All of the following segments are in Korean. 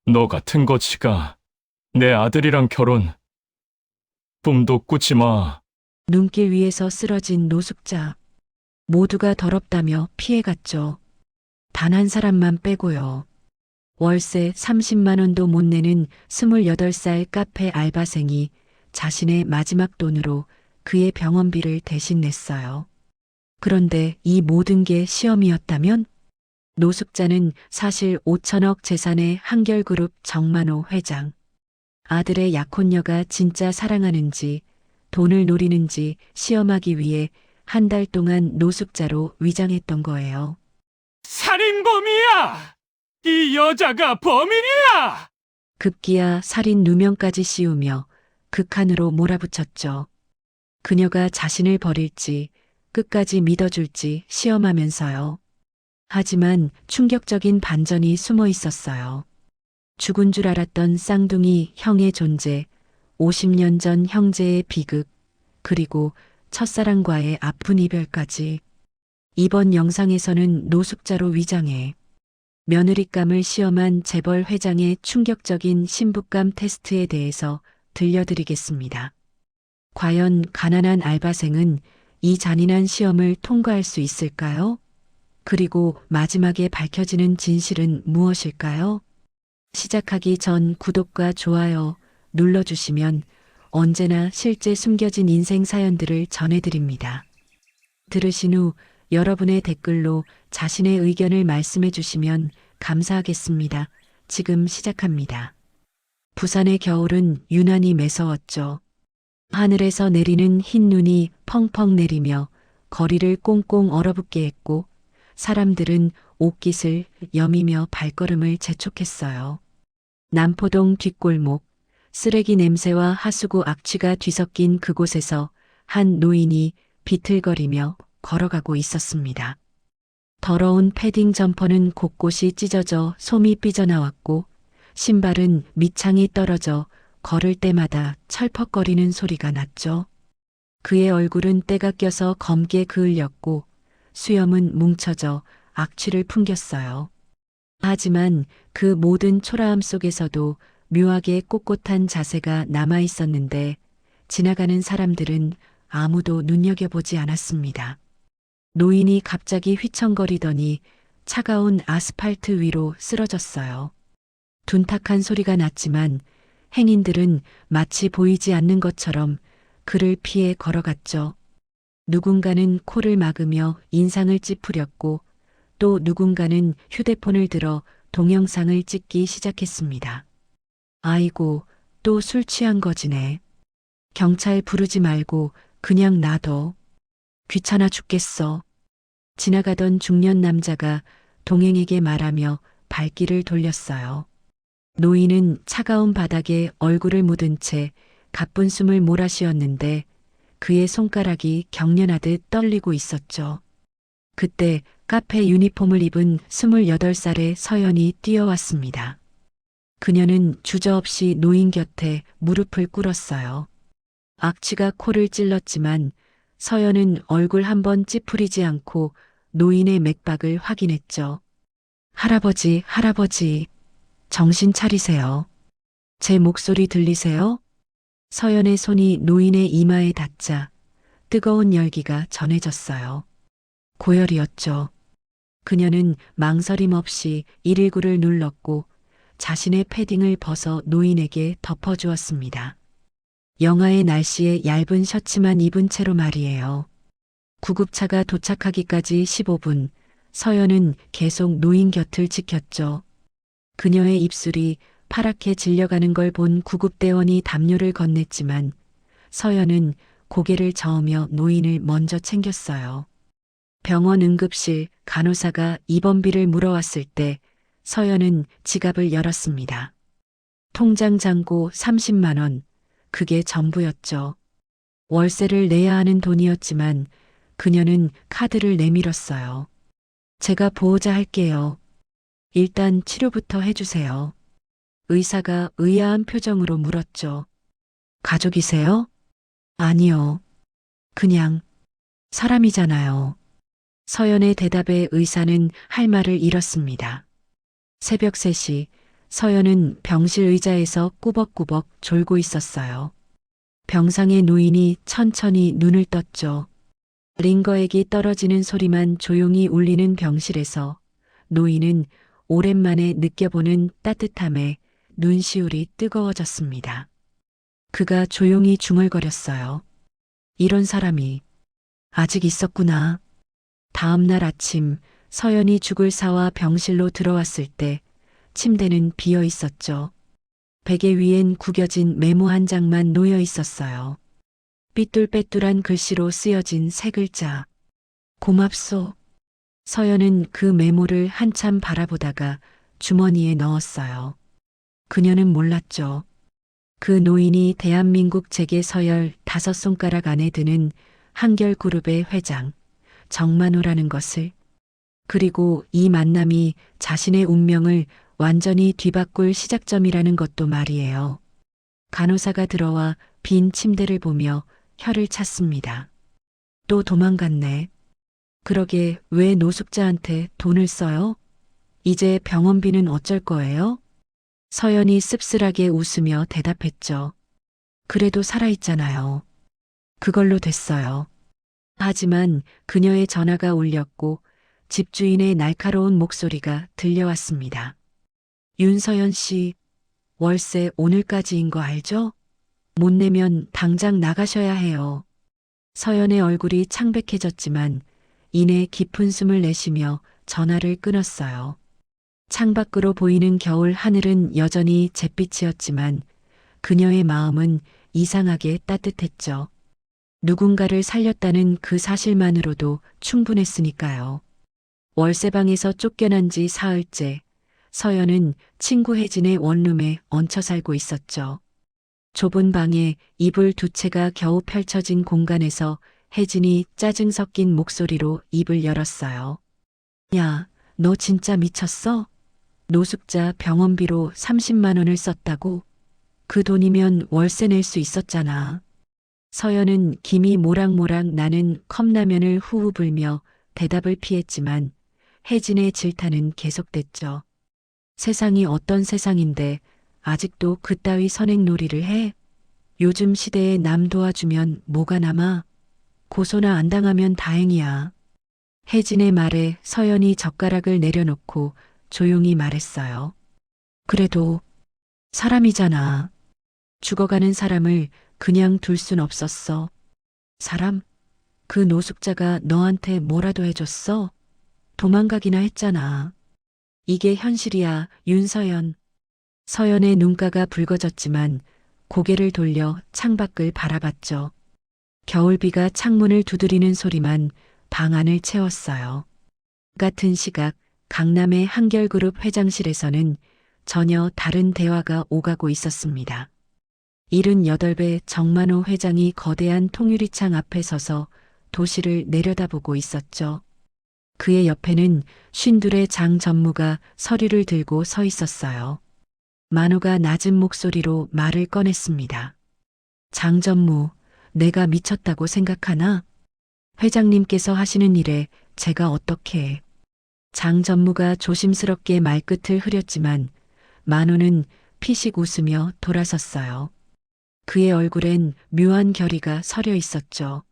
너 같은 거지가 내 아들이랑 결혼 꿈도 꾸지 마. 눈길 위에서 쓰러진 노숙자. 모두가 더럽다며 피해갔죠. 단 한 사람만 빼고요. 월세 30만 원도 못 내는 28살 카페 알바생이 자신의 마지막 돈으로 그의 병원비를 대신 냈어요. 그런데 이 모든 게 시험이었다면 노숙자는 사실 5천억 재산의 한결그룹 정만호 회장. 아들의 약혼녀가 진짜 사랑하는지 돈을 노리는지 시험하기 위해 한 달 동안 노숙자로 위장했던 거예요. 살인범이야! 이 여자가 범인이야! 급기야 살인 누명까지 씌우며 극한으로 몰아붙였죠. 그녀가 자신을 버릴지 끝까지 믿어줄지 시험하면서요. 하지만 충격적인 반전이 숨어 있었어요. 죽은 줄 알았던 쌍둥이 형의 존재, 50년 전 형제의 비극, 그리고 첫사랑과의 아픈 이별까지. 이번 영상에서는 노숙자로 위장해 며느리감을 시험한 재벌 회장의 충격적인 신부감 테스트에 대해서 들려드리겠습니다. 과연 가난한 알바생은 이 잔인한 시험을 통과할 수 있을까요? 그리고 마지막에 밝혀지는 진실은 무엇일까요? 시작하기 전 구독과 좋아요 눌러주시면 언제나 실제 숨겨진 인생 사연들을 전해드립니다. 들으신 후 여러분의 댓글로 자신의 의견을 말씀해 주시면 감사하겠습니다. 지금 시작합니다. 부산의 겨울은 유난히 매서웠죠. 하늘에서 내리는 흰 눈이 펑펑 내리며 거리를 꽁꽁 얼어붙게 했고 사람들은 옷깃을 여미며 발걸음을 재촉했어요. 남포동 뒷골목, 쓰레기 냄새와 하수구 악취가 뒤섞인 그곳에서 한 노인이 비틀거리며 걸어가고 있었습니다. 더러운 패딩 점퍼는 곳곳이 찢어져 솜이 삐져나왔고 신발은 밑창이 떨어져 걸을 때마다 철퍽거리는 소리가 났죠. 그의 얼굴은 때가 껴서 검게 그을렸고 수염은 뭉쳐져 악취를 풍겼어요. 하지만 그 모든 초라함 속에서도 묘하게 꼿꼿한 자세가 남아 있었는데 지나가는 사람들은 아무도 눈여겨보지 않았습니다. 노인이 갑자기 휘청거리더니 차가운 아스팔트 위로 쓰러졌어요. 둔탁한 소리가 났지만 행인들은 마치 보이지 않는 것처럼 그를 피해 걸어갔죠. 누군가는 코를 막으며 인상을 찌푸렸고 또 누군가는 휴대폰을 들어 동영상을 찍기 시작했습니다. 아이고, 또 술 취한 거지네. 경찰 부르지 말고 그냥 놔둬. 귀찮아 죽겠어. 지나가던 중년 남자가 동행에게 말하며 발길을 돌렸어요. 노인은 차가운 바닥에 얼굴을 묻은 채 가쁜 숨을 몰아쉬었는데 그의 손가락이 경련하듯 떨리고 있었죠. 그때 카페 유니폼을 입은 28살의 서연이 뛰어왔습니다. 그녀는 주저없이 노인 곁에 무릎을 꿇었어요. 악취가 코를 찔렀지만 서연은 얼굴 한번 찌푸리지 않고 노인의 맥박을 확인했죠. 할아버지, 할아버지, 정신 차리세요. 제 목소리 들리세요? 서연의 손이 노인의 이마에 닿자 뜨거운 열기가 전해졌어요. 고열이었죠. 그녀는 망설임 없이 119를 눌렀고 자신의 패딩을 벗어 노인에게 덮어주었습니다. 영하의 날씨에 얇은 셔츠만 입은 채로 말이에요. 구급차가 도착하기까지 15분, 서연은 계속 노인 곁을 지켰죠. 그녀의 입술이 파랗게 질려가는 걸 본 구급대원이 담요를 건넸지만 서연은 고개를 저으며 노인을 먼저 챙겼어요. 병원 응급실 간호사가 입원비를 물어왔을 때 서연은 지갑을 열었습니다. 통장 잔고 30만 원, 그게 전부였죠. 월세를 내야 하는 돈이었지만 그녀는 카드를 내밀었어요. 제가 보호자 할게요. 일단 치료부터 해주세요. 의사가 의아한 표정으로 물었죠. 가족이세요? 아니요. 그냥 사람이잖아요. 서연의 대답에 의사는 할 말을 잃었습니다. 새벽 3시 서연은 병실 의자에서 꾸벅꾸벅 졸고 있었어요. 병상의 노인이 천천히 눈을 떴죠. 링거액이 떨어지는 소리만 조용히 울리는 병실에서 노인은 오랜만에 느껴보는 따뜻함에 눈시울이 뜨거워졌습니다. 그가 조용히 중얼거렸어요. 이런 사람이 아직 있었구나. 다음 날 아침 서연이 죽을 사와 병실로 들어왔을 때 침대는 비어 있었죠. 베개 위엔 구겨진 메모 한 장만 놓여 있었어요. 삐뚤빼뚤한 글씨로 쓰여진 세 글자. 고맙소. 서연은 그 메모를 한참 바라보다가 주머니에 넣었어요. 그녀는 몰랐죠. 그 노인이 대한민국 재계 서열 5손가락 안에 드는 한결그룹의 회장, 정만호라는 것을, 그리고 이 만남이 자신의 운명을 완전히 뒤바꿀 시작점이라는 것도 말이에요. 간호사가 들어와 빈 침대를 보며 혀를 찼습니다. 또 도망갔네. 그러게 왜 노숙자한테 돈을 써요? 이제 병원비는 어쩔 거예요? 서연이 씁쓸하게 웃으며 대답했죠. 그래도 살아있잖아요. 그걸로 됐어요. 하지만 그녀의 전화가 울렸고 집주인의 날카로운 목소리가 들려왔습니다. 윤서연 씨, 월세 오늘까지인 거 알죠? 못 내면 당장 나가셔야 해요. 서연의 얼굴이 창백해졌지만 이내 깊은 숨을 내쉬며 전화를 끊었어요. 창밖으로 보이는 겨울 하늘은 여전히 잿빛이었지만 그녀의 마음은 이상하게 따뜻했죠. 누군가를 살렸다는 그 사실만으로도 충분했으니까요. 월세방에서 쫓겨난 지 사흘째, 서연은 친구 혜진의 원룸에 얹혀 살고 있었죠. 좁은 방에 이불 두 채가 겨우 펼쳐진 공간에서 혜진이 짜증 섞인 목소리로 입을 열었어요. 야, 너 진짜 미쳤어? 노숙자 병원비로 30만 원을 썼다고? 그 돈이면 월세 낼 수 있었잖아. 서연은 김이 모락모락 나는 컵라면을 후후 불며 대답을 피했지만 혜진의 질타는 계속됐죠. 세상이 어떤 세상인데 아직도 그따위 선행놀이를 해? 요즘 시대에 남 도와주면 뭐가 남아? 고소나 안 당하면 다행이야. 혜진의 말에 서연이 젓가락을 내려놓고 조용히 말했어요. 그래도 사람이잖아. 죽어가는 사람을 그냥 둘 순 없었어. 사람? 그 노숙자가 너한테 뭐라도 해줬어? 도망가기나 했잖아. 이게 현실이야, 윤서연. 서연의 눈가가 붉어졌지만 고개를 돌려 창밖을 바라봤죠. 겨울비가 창문을 두드리는 소리만 방 안을 채웠어요. 같은 시각 강남의 한결그룹 회장실에서는 전혀 다른 대화가 오가고 있었습니다. 78배 정만호 회장이 거대한 통유리창 앞에 서서 도시를 내려다보고 있었죠. 그의 옆에는 52의 장 전무가 서류를 들고 서 있었어요. 만호가 낮은 목소리로 말을 꺼냈습니다. 장 전무, 내가 미쳤다고 생각하나? 회장님께서 하시는 일에 제가 어떻게 해? 장 전무가 조심스럽게 말끝을 흐렸지만 만호는 피식 웃으며 돌아섰어요. 그의 얼굴엔 묘한 결의가 서려 있었죠.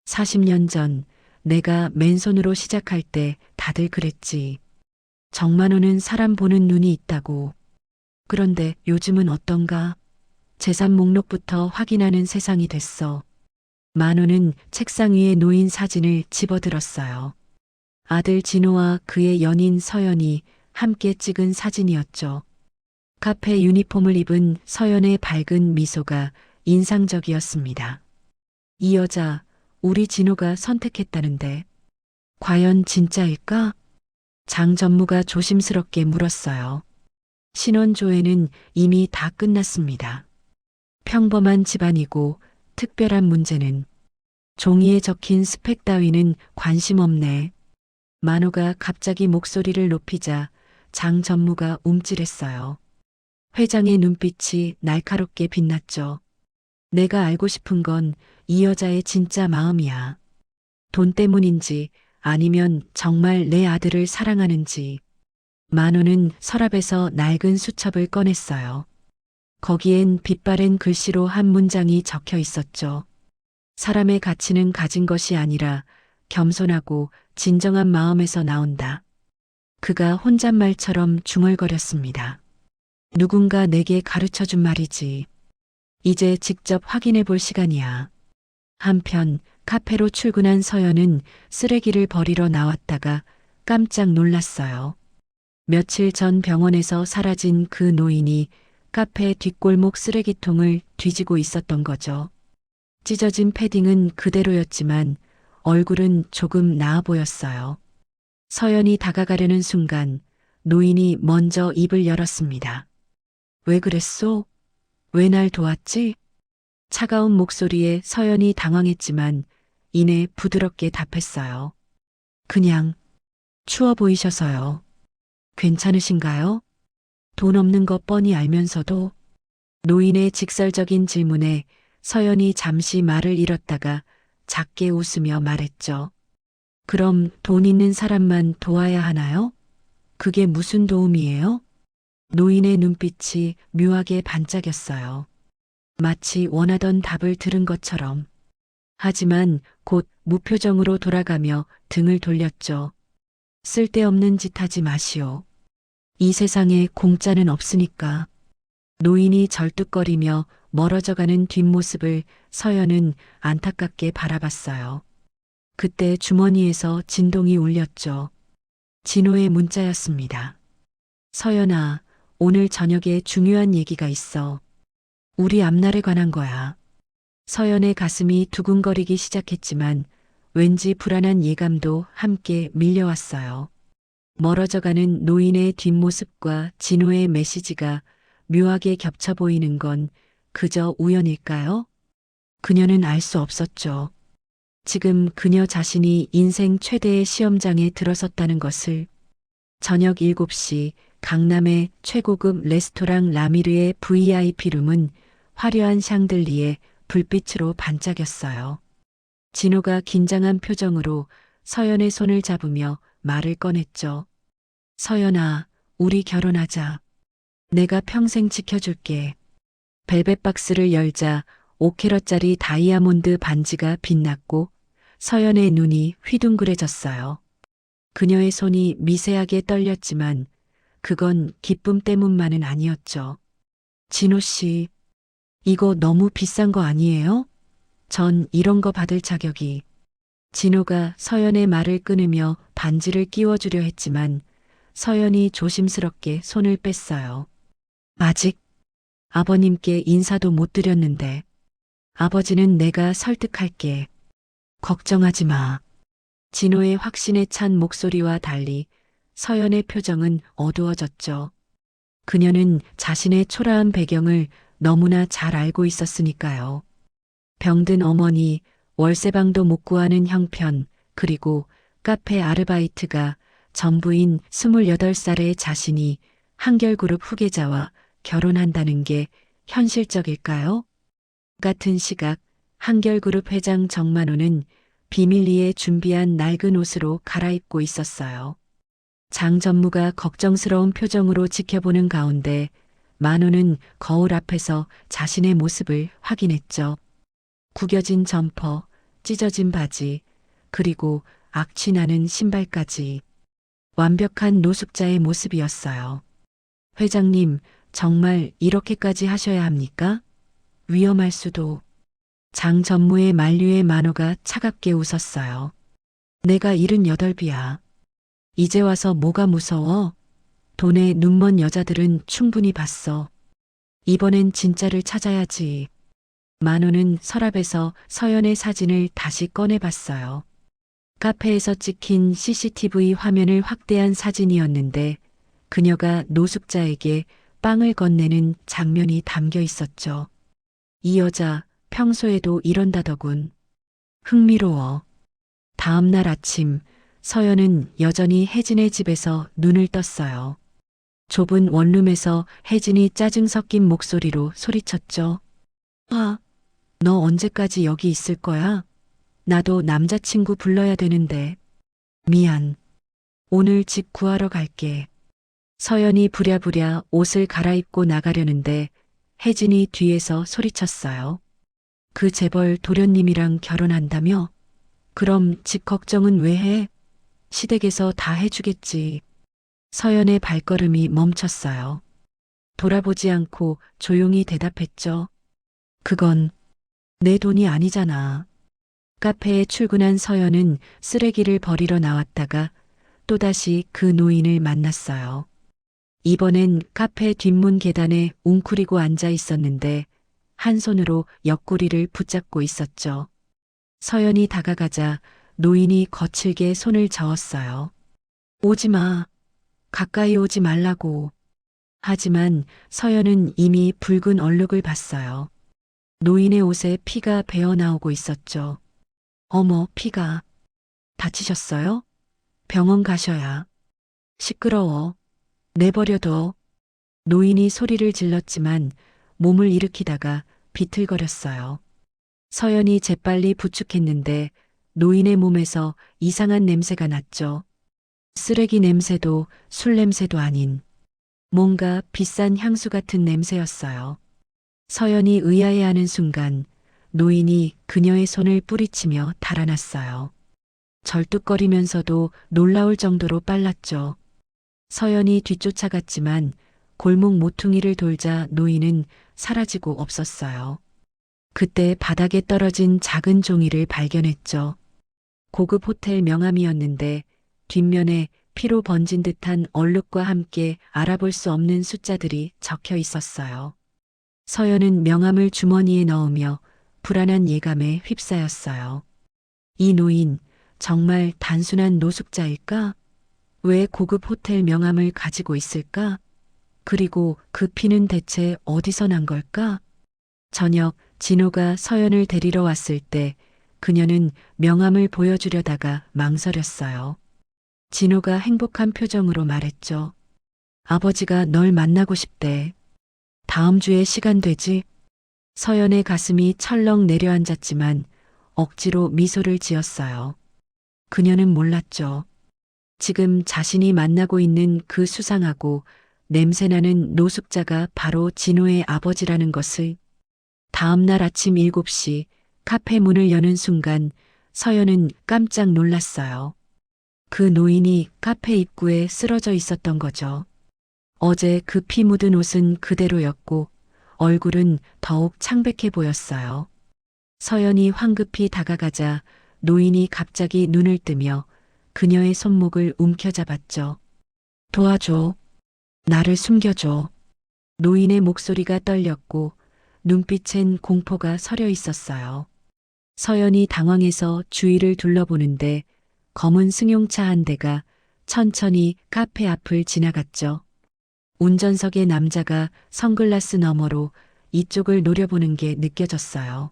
40년 전 내가 맨손으로 시작할 때 다들 그랬지. 정만호는 사람 보는 눈이 있다고. 그런데 요즘은 어떤가? 재산 목록부터 확인하는 세상이 됐어. 만호는 책상 위에 놓인 사진을 집어들었어요. 아들 진호와 그의 연인 서연이 함께 찍은 사진이었죠. 카페 유니폼을 입은 서연의 밝은 미소가 인상적이었습니다. 이 여자, 우리 진호가 선택했다는데, 과연 진짜일까? 장 전무가 조심스럽게 물었어요. 신원조회는 이미 다 끝났습니다. 평범한 집안이고 특별한 문제는 종이에 적힌 스펙 따위는 관심 없네. 만호가 갑자기 목소리를 높이자 장 전무가 움찔했어요. 회장의 눈빛이 날카롭게 빛났죠. 내가 알고 싶은 건 이 여자의 진짜 마음이야. 돈 때문인지 아니면 정말 내 아들을 사랑하는지. 만호는 서랍에서 낡은 수첩을 꺼냈어요. 거기엔 빛바랜 글씨로 한 문장이 적혀 있었죠. 사람의 가치는 가진 것이 아니라 겸손하고 진정한 마음에서 나온다. 그가 혼잣말처럼 중얼거렸습니다. 누군가 내게 가르쳐 준 말이지. 이제 직접 확인해 볼 시간이야. 한편 카페로 출근한 서연은 쓰레기를 버리러 나왔다가 깜짝 놀랐어요. 며칠 전 병원에서 사라진 그 노인이 카페 뒷골목 쓰레기통을 뒤지고 있었던 거죠. 찢어진 패딩은 그대로였지만 얼굴은 조금 나아 보였어요. 서연이 다가가려는 순간 노인이 먼저 입을 열었습니다. 왜 그랬소? 왜 날 도왔지? 차가운 목소리에 서연이 당황했지만 이내 부드럽게 답했어요. 그냥 추워 보이셔서요. 괜찮으신가요? 돈 없는 거 뻔히 알면서도. 노인의 직설적인 질문에 서연이 잠시 말을 잃었다가 작게 웃으며 말했죠. 그럼 돈 있는 사람만 도와야 하나요? 그게 무슨 도움이에요? 노인의 눈빛이 묘하게 반짝였어요. 마치 원하던 답을 들은 것처럼. 하지만 곧 무표정으로 돌아가며 등을 돌렸죠. 쓸데없는 짓 하지 마시오. 이 세상에 공짜는 없으니까. 노인이 절뚝거리며 멀어져가는 뒷모습을 서연은 안타깝게 바라봤어요. 그때 주머니에서 진동이 울렸죠. 진호의 문자였습니다. 서연아, 오늘 저녁에 중요한 얘기가 있어. 우리 앞날에 관한 거야. 서연의 가슴이 두근거리기 시작했지만 왠지 불안한 예감도 함께 밀려왔어요. 멀어져가는 노인의 뒷모습과 진호의 메시지가 묘하게 겹쳐 보이는 건 그저 우연일까요? 그녀는 알 수 없었죠. 지금 그녀 자신이 인생 최대의 시험장에 들어섰다는 것을. 저녁 7시 강남의 최고급 레스토랑 라미르의 VIP룸은 화려한 샹들리에 불빛으로 반짝였어요. 진호가 긴장한 표정으로 서연의 손을 잡으며 말을 꺼냈죠. 서연아, 우리 결혼하자. 내가 평생 지켜줄게. 벨벳 박스를 열자 5캐럿짜리 다이아몬드 반지가 빛났고 서연의 눈이 휘둥그레졌어요. 그녀의 손이 미세하게 떨렸지만 그건 기쁨 때문만은 아니었죠. 진호 씨, 이거 너무 비싼 거 아니에요? 전 이런 거 받을 자격이. 진호가 서연의 말을 끊으며 반지를 끼워주려 했지만 서연이 조심스럽게 손을 뺐어요. 아직 아버님께 인사도 못 드렸는데. 아버지는 내가 설득할게. 걱정하지 마. 진호의 확신에 찬 목소리와 달리 서연의 표정은 어두워졌죠. 그녀는 자신의 초라한 배경을 너무나 잘 알고 있었으니까요. 병든 어머니, 월세방도 못 구하는 형편, 그리고 카페 아르바이트가 전부인 28살의 자신이 한결그룹 후계자와 결혼한다는 게 현실적일까요? 같은 시각 한결그룹 회장 정만호는 비밀리에 준비한 낡은 옷으로 갈아입고 있었어요. 장 전무가 걱정스러운 표정으로 지켜보는 가운데 만호는 거울 앞에서 자신의 모습을 확인했죠. 구겨진 점퍼, 찢어진 바지, 그리고 악취나는 신발까지. 완벽한 노숙자의 모습이었어요. 회장님, 정말 이렇게까지 하셔야 합니까? 위험할 수도. 장 전무의 만류에 만호가 차갑게 웃었어요. 내가 78이야. 이제 와서 뭐가 무서워? 돈에 눈먼 여자들은 충분히 봤어. 이번엔 진짜를 찾아야지. 만호는 서랍에서 서연의 사진을 다시 꺼내봤어요. 카페에서 찍힌 CCTV 화면을 확대한 사진이었는데 그녀가 노숙자에게 빵을 건네는 장면이 담겨 있었죠. 이 여자 평소에도 이런다더군. 흥미로워. 다음 날 아침 서연은 여전히 혜진의 집에서 눈을 떴어요. 좁은 원룸에서 혜진이 짜증 섞인 목소리로 소리쳤죠. 아, 너 언제까지 여기 있을 거야? 나도 남자친구 불러야 되는데. 미안. 오늘 집 구하러 갈게. 서연이 부랴부랴 옷을 갈아입고 나가려는데 혜진이 뒤에서 소리쳤어요. 그 재벌 도련님이랑 결혼한다며? 그럼 집 걱정은 왜 해? 시댁에서 다 해주겠지. 서연의 발걸음이 멈췄어요. 돌아보지 않고 조용히 대답했죠. 그건 내 돈이 아니잖아. 카페에 출근한 서연은 쓰레기를 버리러 나왔다가 또다시 그 노인을 만났어요. 이번엔 카페 뒷문 계단에 웅크리고 앉아 있었는데 한 손으로 옆구리를 붙잡고 있었죠. 서연이 다가가자 노인이 거칠게 손을 저었어요. 오지 마. 가까이 오지 말라고. 하지만 서연은 이미 붉은 얼룩을 봤어요. 노인의 옷에 피가 배어 나오고 있었죠. 어머, 피가. 다치셨어요? 병원 가셔야. 시끄러워. 내버려둬. 노인이 소리를 질렀지만 몸을 일으키다가 비틀거렸어요. 서연이 재빨리 부축했는데 노인의 몸에서 이상한 냄새가 났죠. 쓰레기 냄새도 술 냄새도 아닌 뭔가 비싼 향수 같은 냄새였어요. 서연이 의아해하는 순간 노인이 그녀의 손을 뿌리치며 달아났어요. 절뚝거리면서도 놀라울 정도로 빨랐죠. 서연이 뒤쫓아갔지만 골목 모퉁이를 돌자 노인은 사라지고 없었어요. 그때 바닥에 떨어진 작은 종이를 발견했죠. 고급 호텔 명함이었는데 뒷면에 피로 번진 듯한 얼룩과 함께 알아볼 수 없는 숫자들이 적혀 있었어요. 서연은 명함을 주머니에 넣으며 불안한 예감에 휩싸였어요. 이 노인 정말 단순한 노숙자일까? 왜 고급 호텔 명함을 가지고 있을까? 그리고 그 피는 대체 어디서 난 걸까? 저녁 진호가 서연을 데리러 왔을 때 그녀는 명함을 보여주려다가 망설였어요. 진호가 행복한 표정으로 말했죠. 아버지가 널 만나고 싶대. 다음 주에 시간 되지? 서연의 가슴이 철렁 내려앉았지만 억지로 미소를 지었어요. 그녀는 몰랐죠. 지금 자신이 만나고 있는 그 수상하고 냄새나는 노숙자가 바로 진호의 아버지라는 것을. 다음 날 아침 7시 카페 문을 여는 순간 서연은 깜짝 놀랐어요. 그 노인이 카페 입구에 쓰러져 있었던 거죠. 어제 그 피 묻은 옷은 그대로였고 얼굴은 더욱 창백해 보였어요. 서연이 황급히 다가가자 노인이 갑자기 눈을 뜨며 그녀의 손목을 움켜잡았죠. 도와줘. 나를 숨겨줘. 노인의 목소리가 떨렸고 눈빛엔 공포가 서려 있었어요. 서연이 당황해서 주위를 둘러보는데 검은 승용차 한 대가 천천히 카페 앞을 지나갔죠. 운전석의 남자가 선글라스 너머로 이쪽을 노려보는 게 느껴졌어요.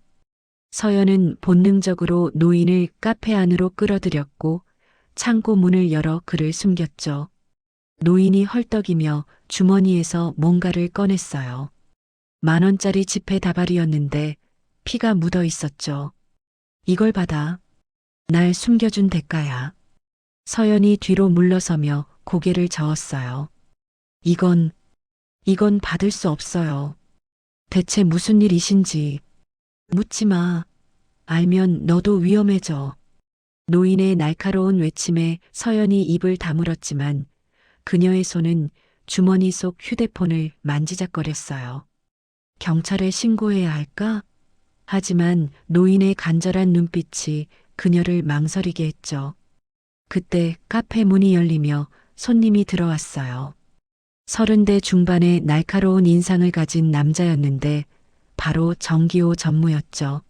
서연은 본능적으로 노인을 카페 안으로 끌어들였고 창고 문을 열어 그를 숨겼죠. 노인이 헐떡이며 주머니에서 뭔가를 꺼냈어요. 10,000원짜리 지폐 다발이었는데 피가 묻어 있었죠. 이걸 받아. 날 숨겨준 대가야. 서연이 뒤로 물러서며 고개를 저었어요. 이건 받을 수 없어요. 대체 무슨 일이신지. 묻지 마. 알면 너도 위험해져. 노인의 날카로운 외침에 서연이 입을 다물었지만 그녀의 손은 주머니 속 휴대폰을 만지작거렸어요. 경찰에 신고해야 할까? 하지만 노인의 간절한 눈빛이 그녀를 망설이게 했죠. 그때 카페 문이 열리며 손님이 들어왔어요. 30대 중반의 날카로운 인상을 가진 남자였는데 바로 정기호 전무였죠.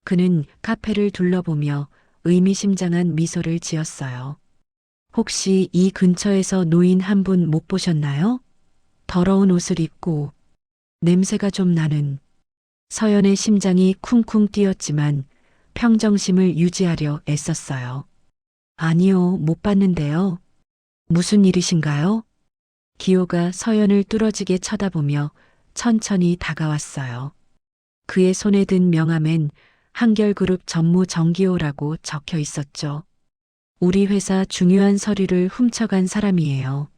그는 카페를 둘러보며 의미심장한 미소를 지었어요. 혹시 이 근처에서 노인 한 분 못 보셨나요? 더러운 옷을 입고 냄새가 좀 나는. 서연의 심장이 쿵쿵 뛰었지만 평정심을 유지하려 애썼어요. 아니요, 못 봤는데요. 무슨 일이신가요? 기호가 서연을 뚫어지게 쳐다보며 천천히 다가왔어요. 그의 손에 든 명함엔 한결그룹 전무 정기호라고 적혀 있었죠. 우리 회사 중요한 서류를 훔쳐간 사람이에요.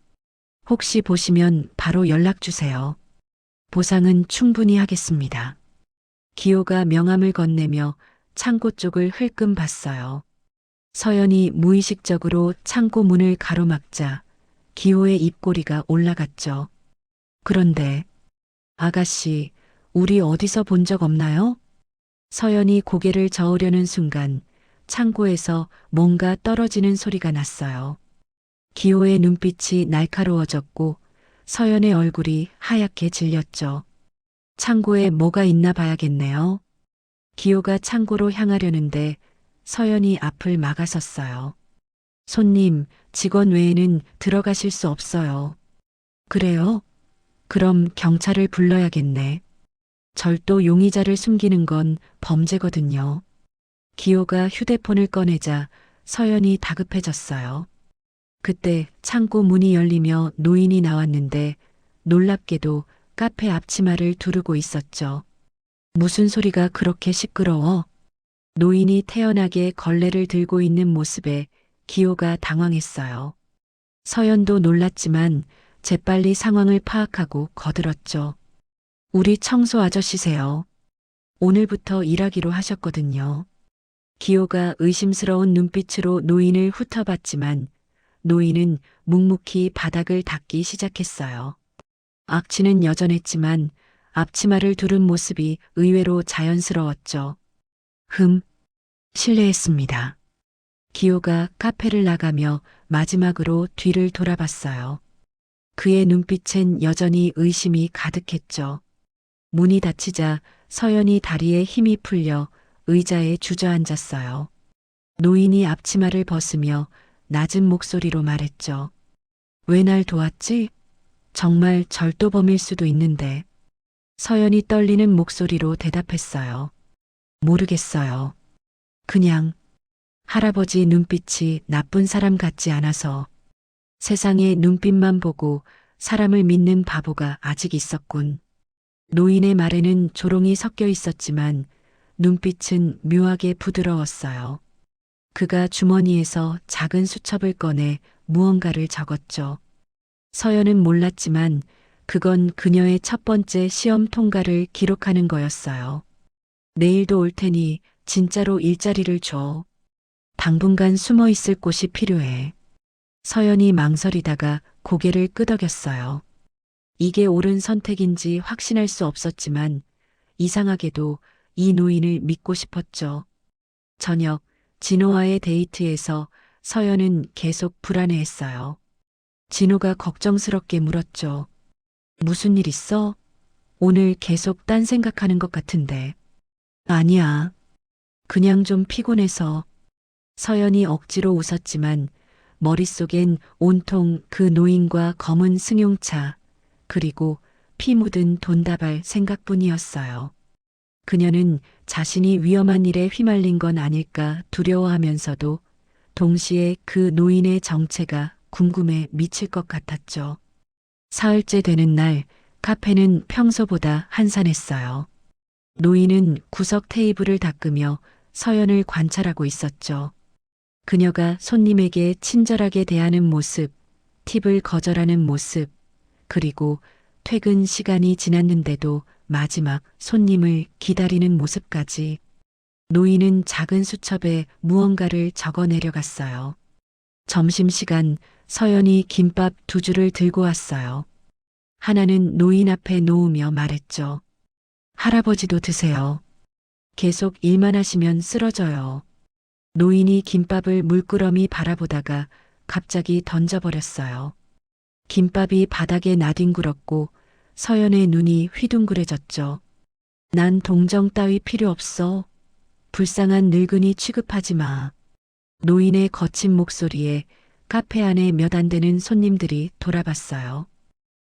혹시 보시면 바로 연락 주세요. 보상은 충분히 하겠습니다. 기호가 명함을 건네며 창고 쪽을 흘끔 봤어요. 서연이 무의식적으로 창고 문을 가로막자 기호의 입꼬리가 올라갔죠. 그런데 아가씨, 우리 어디서 본 적 없나요? 서연이 고개를 저으려는 순간 창고에서 뭔가 떨어지는 소리가 났어요. 기호의 눈빛이 날카로워졌고 서연의 얼굴이 하얗게 질렸죠. 창고에 뭐가 있나 봐야겠네요. 기호가 창고로 향하려는데 서연이 앞을 막아섰어요. 손님, 직원 외에는 들어가실 수 없어요. 그래요? 그럼 경찰을 불러야겠네. 절도 용의자를 숨기는 건 범죄거든요. 기호가 휴대폰을 꺼내자 서연이 다급해졌어요. 그때 창고 문이 열리며 노인이 나왔는데 놀랍게도 카페 앞치마를 두르고 있었죠. 무슨 소리가 그렇게 시끄러워? 노인이 태연하게 걸레를 들고 있는 모습에 기호가 당황했어요. 서연도 놀랐지만 재빨리 상황을 파악하고 거들었죠. 우리 청소 아저씨세요. 오늘부터 일하기로 하셨거든요. 기호가 의심스러운 눈빛으로 노인을 훑어봤지만 노인은 묵묵히 바닥을 닦기 시작했어요. 악취는 여전했지만 앞치마를 두른 모습이 의외로 자연스러웠죠. 실례했습니다. 기호가 카페를 나가며 마지막으로 뒤를 돌아봤어요. 그의 눈빛엔 여전히 의심이 가득했죠. 문이 닫히자 서연이 다리에 힘이 풀려 의자에 주저앉았어요. 노인이 앞치마를 벗으며 낮은 목소리로 말했죠. 왜 날 도왔지? 정말 절도범일 수도 있는데. 서연이 떨리는 목소리로 대답했어요. 모르겠어요. 그냥 할아버지 눈빛이 나쁜 사람 같지 않아서 세상의 눈빛만 보고 사람을 믿는 바보가 아직 있었군. 노인의 말에는 조롱이 섞여 있었지만 눈빛은 묘하게 부드러웠어요. 그가 주머니에서 작은 수첩을 꺼내 무언가를 적었죠. 서연은 몰랐지만 그건 그녀의 첫 번째 시험 통과를 기록하는 거였어요. 내일도 올 테니 진짜로 일자리를 줘. 당분간 숨어 있을 곳이 필요해. 서연이 망설이다가 고개를 끄덕였어요. 이게 옳은 선택인지 확신할 수 없었지만 이상하게도 이 노인을 믿고 싶었죠. 저녁 진호와의 데이트에서 서연은 계속 불안해했어요. 진호가 걱정스럽게 물었죠. 무슨 일 있어? 오늘 계속 딴 생각하는 것 같은데. 아니야. 그냥 좀 피곤해서. 서연이 억지로 웃었지만 머릿속엔 온통 그 노인과 검은 승용차 그리고 피 묻은 돈다발 생각뿐이었어요. 그녀는 자신이 위험한 일에 휘말린 건 아닐까 두려워하면서도 동시에 그 노인의 정체가 궁금해 미칠 것 같았죠. 사흘째 되는 날 카페는 평소보다 한산했어요. 노인은 구석 테이블을 닦으며 서연을 관찰하고 있었죠. 그녀가 손님에게 친절하게 대하는 모습, 팁을 거절하는 모습, 그리고 퇴근 시간이 지났는데도 마지막 손님을 기다리는 모습까지. 노인은 작은 수첩에 무언가를 적어 내려갔어요. 점심시간 서연이 김밥 2줄을 들고 왔어요. 하나는 노인 앞에 놓으며 말했죠. 할아버지도 드세요. 계속 일만 하시면 쓰러져요. 노인이 김밥을 물끄러미 바라보다가 갑자기 던져버렸어요. 김밥이 바닥에 나뒹굴었고 서연의 눈이 휘둥그레졌죠. 난 동정 따위 필요 없어. 불쌍한 늙은이 취급하지 마. 노인의 거친 목소리에 카페 안에 몇 안 되는 손님들이 돌아봤어요.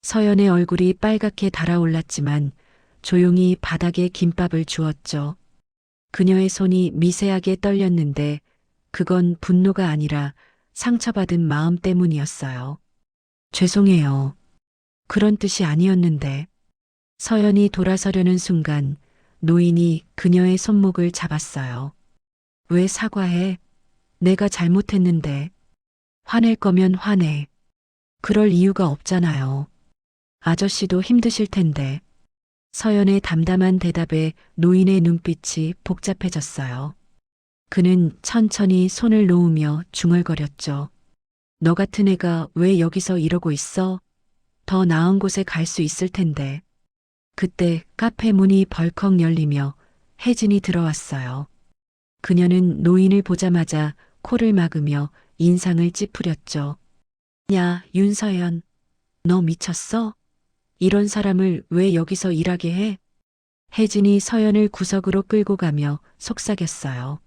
서연의 얼굴이 빨갛게 달아올랐지만 조용히 바닥에 김밥을 주었죠. 그녀의 손이 미세하게 떨렸는데 그건 분노가 아니라 상처받은 마음 때문이었어요. 죄송해요. 그런 뜻이 아니었는데. 서연이 돌아서려는 순간 노인이 그녀의 손목을 잡았어요. 왜 사과해? 내가 잘못했는데. 화낼 거면 화내. 그럴 이유가 없잖아요. 아저씨도 힘드실 텐데. 서연의 담담한 대답에 노인의 눈빛이 복잡해졌어요. 그는 천천히 손을 놓으며 중얼거렸죠. 너 같은 애가 왜 여기서 이러고 있어? 더 나은 곳에 갈 수 있을 텐데. 그때 카페 문이 벌컥 열리며 혜진이 들어왔어요. 그녀는 노인을 보자마자 코를 막으며 인상을 찌푸렸죠. 야, 윤서연, 너 미쳤어? 이런 사람을 왜 여기서 일하게 해? 혜진이 서연을 구석으로 끌고 가며 속삭였어요.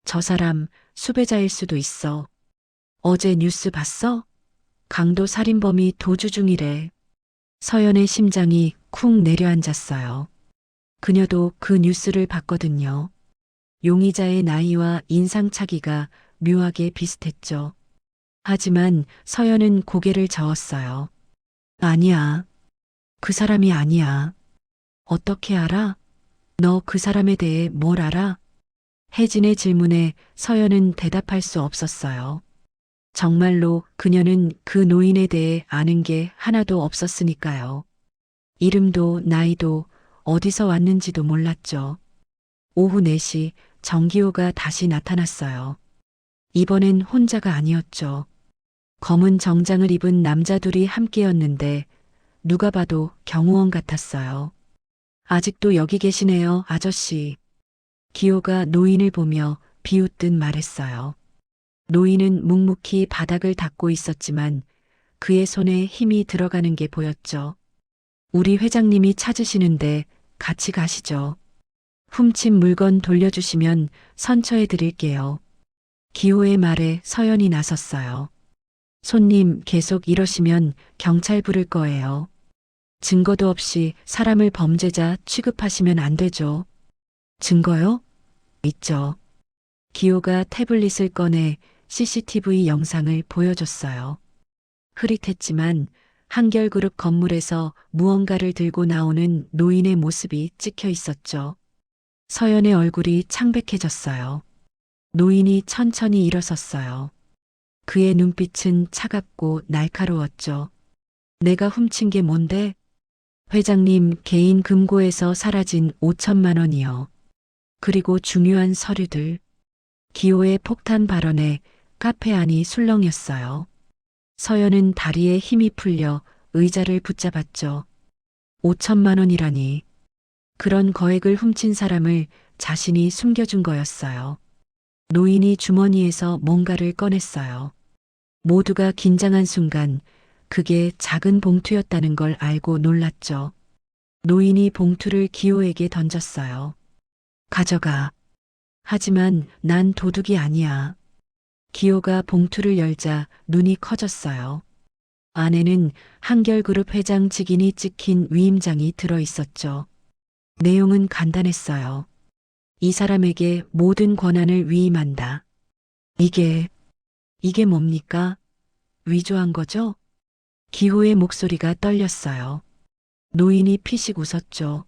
저 사람 수배자일 수도 있어. 어제 뉴스 봤어? 강도 살인범이 도주 중이래. 서연의 심장이 쿵 내려앉았어요. 그녀도 그 뉴스를 봤거든요. 용의자의 나이와 인상차기가 묘하게 비슷했죠. 하지만 서연은 고개를 저었어요. 아니야. 그 사람이 아니야. 어떻게 알아? 너 그 사람에 대해 뭘 알아? 혜진의 질문에 서연은 대답할 수 없었어요. 정말로 그녀는 그 노인에 대해 아는 게 하나도 없었으니까요. 이름도 나이도 어디서 왔는지도 몰랐죠. 오후 4시 정기호가 다시 나타났어요. 이번엔 혼자가 아니었죠. 검은 정장을 입은 남자 둘이 함께였는데 누가 봐도 경호원 같았어요. 아직도 여기 계시네요, 아저씨. 기호가 노인을 보며 비웃듯 말했어요. 노인은 묵묵히 바닥을 닦고 있었지만 그의 손에 힘이 들어가는 게 보였죠. 우리 회장님이 찾으시는데 같이 가시죠. 훔친 물건 돌려주시면 선처해 드릴게요. 기호의 말에 서연이 나섰어요. 손님 계속 이러시면 경찰 부를 거예요. 증거도 없이 사람을 범죄자 취급하시면 안 되죠. 증거요? 있죠. 기호가 태블릿을 꺼내 CCTV 영상을 보여줬어요. 흐릿했지만 한결그룹 건물에서 무언가를 들고 나오는 노인의 모습이 찍혀 있었죠. 서연의 얼굴이 창백해졌어요. 노인이 천천히 일어섰어요. 그의 눈빛은 차갑고 날카로웠죠. 내가 훔친 게 뭔데? 회장님 개인 금고에서 사라진 5천만 원이요. 그리고 중요한 서류들. 기호의 폭탄 발언에 카페 안이 술렁였어요. 서연은 다리에 힘이 풀려 의자를 붙잡았죠. 5천만 원이라니. 그런 거액을 훔친 사람을 자신이 숨겨준 거였어요. 노인이 주머니에서 뭔가를 꺼냈어요. 모두가 긴장한 순간 그게 작은 봉투였다는 걸 알고 놀랐죠. 노인이 봉투를 기호에게 던졌어요. 가져가. 하지만 난 도둑이 아니야. 기호가 봉투를 열자 눈이 커졌어요. 안에는 한결그룹 회장 직인이 찍힌 위임장이 들어 있었죠. 내용은 간단했어요. 이 사람에게 모든 권한을 위임한다. 이게 뭡니까? 위조한 거죠? 기호의 목소리가 떨렸어요. 노인이 피식 웃었죠.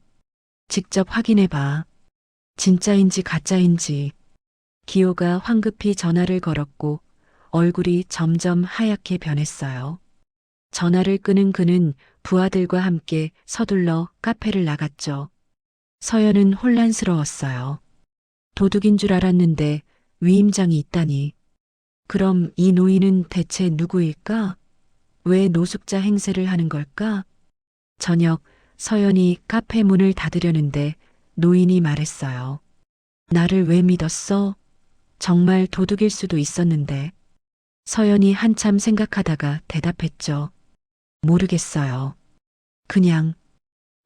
직접 확인해봐. 진짜인지 가짜인지. 기호가 황급히 전화를 걸었고 얼굴이 점점 하얗게 변했어요. 전화를 끄는 그는 부하들과 함께 서둘러 카페를 나갔죠. 서연은 혼란스러웠어요. 도둑인 줄 알았는데 위임장이 있다니. 그럼 이 노인은 대체 누구일까? 왜 노숙자 행세를 하는 걸까? 저녁 서연이 카페 문을 닫으려는데 노인이 말했어요. 나를 왜 믿었어? 정말 도둑일 수도 있었는데. 서연이 한참 생각하다가 대답했죠. 모르겠어요. 그냥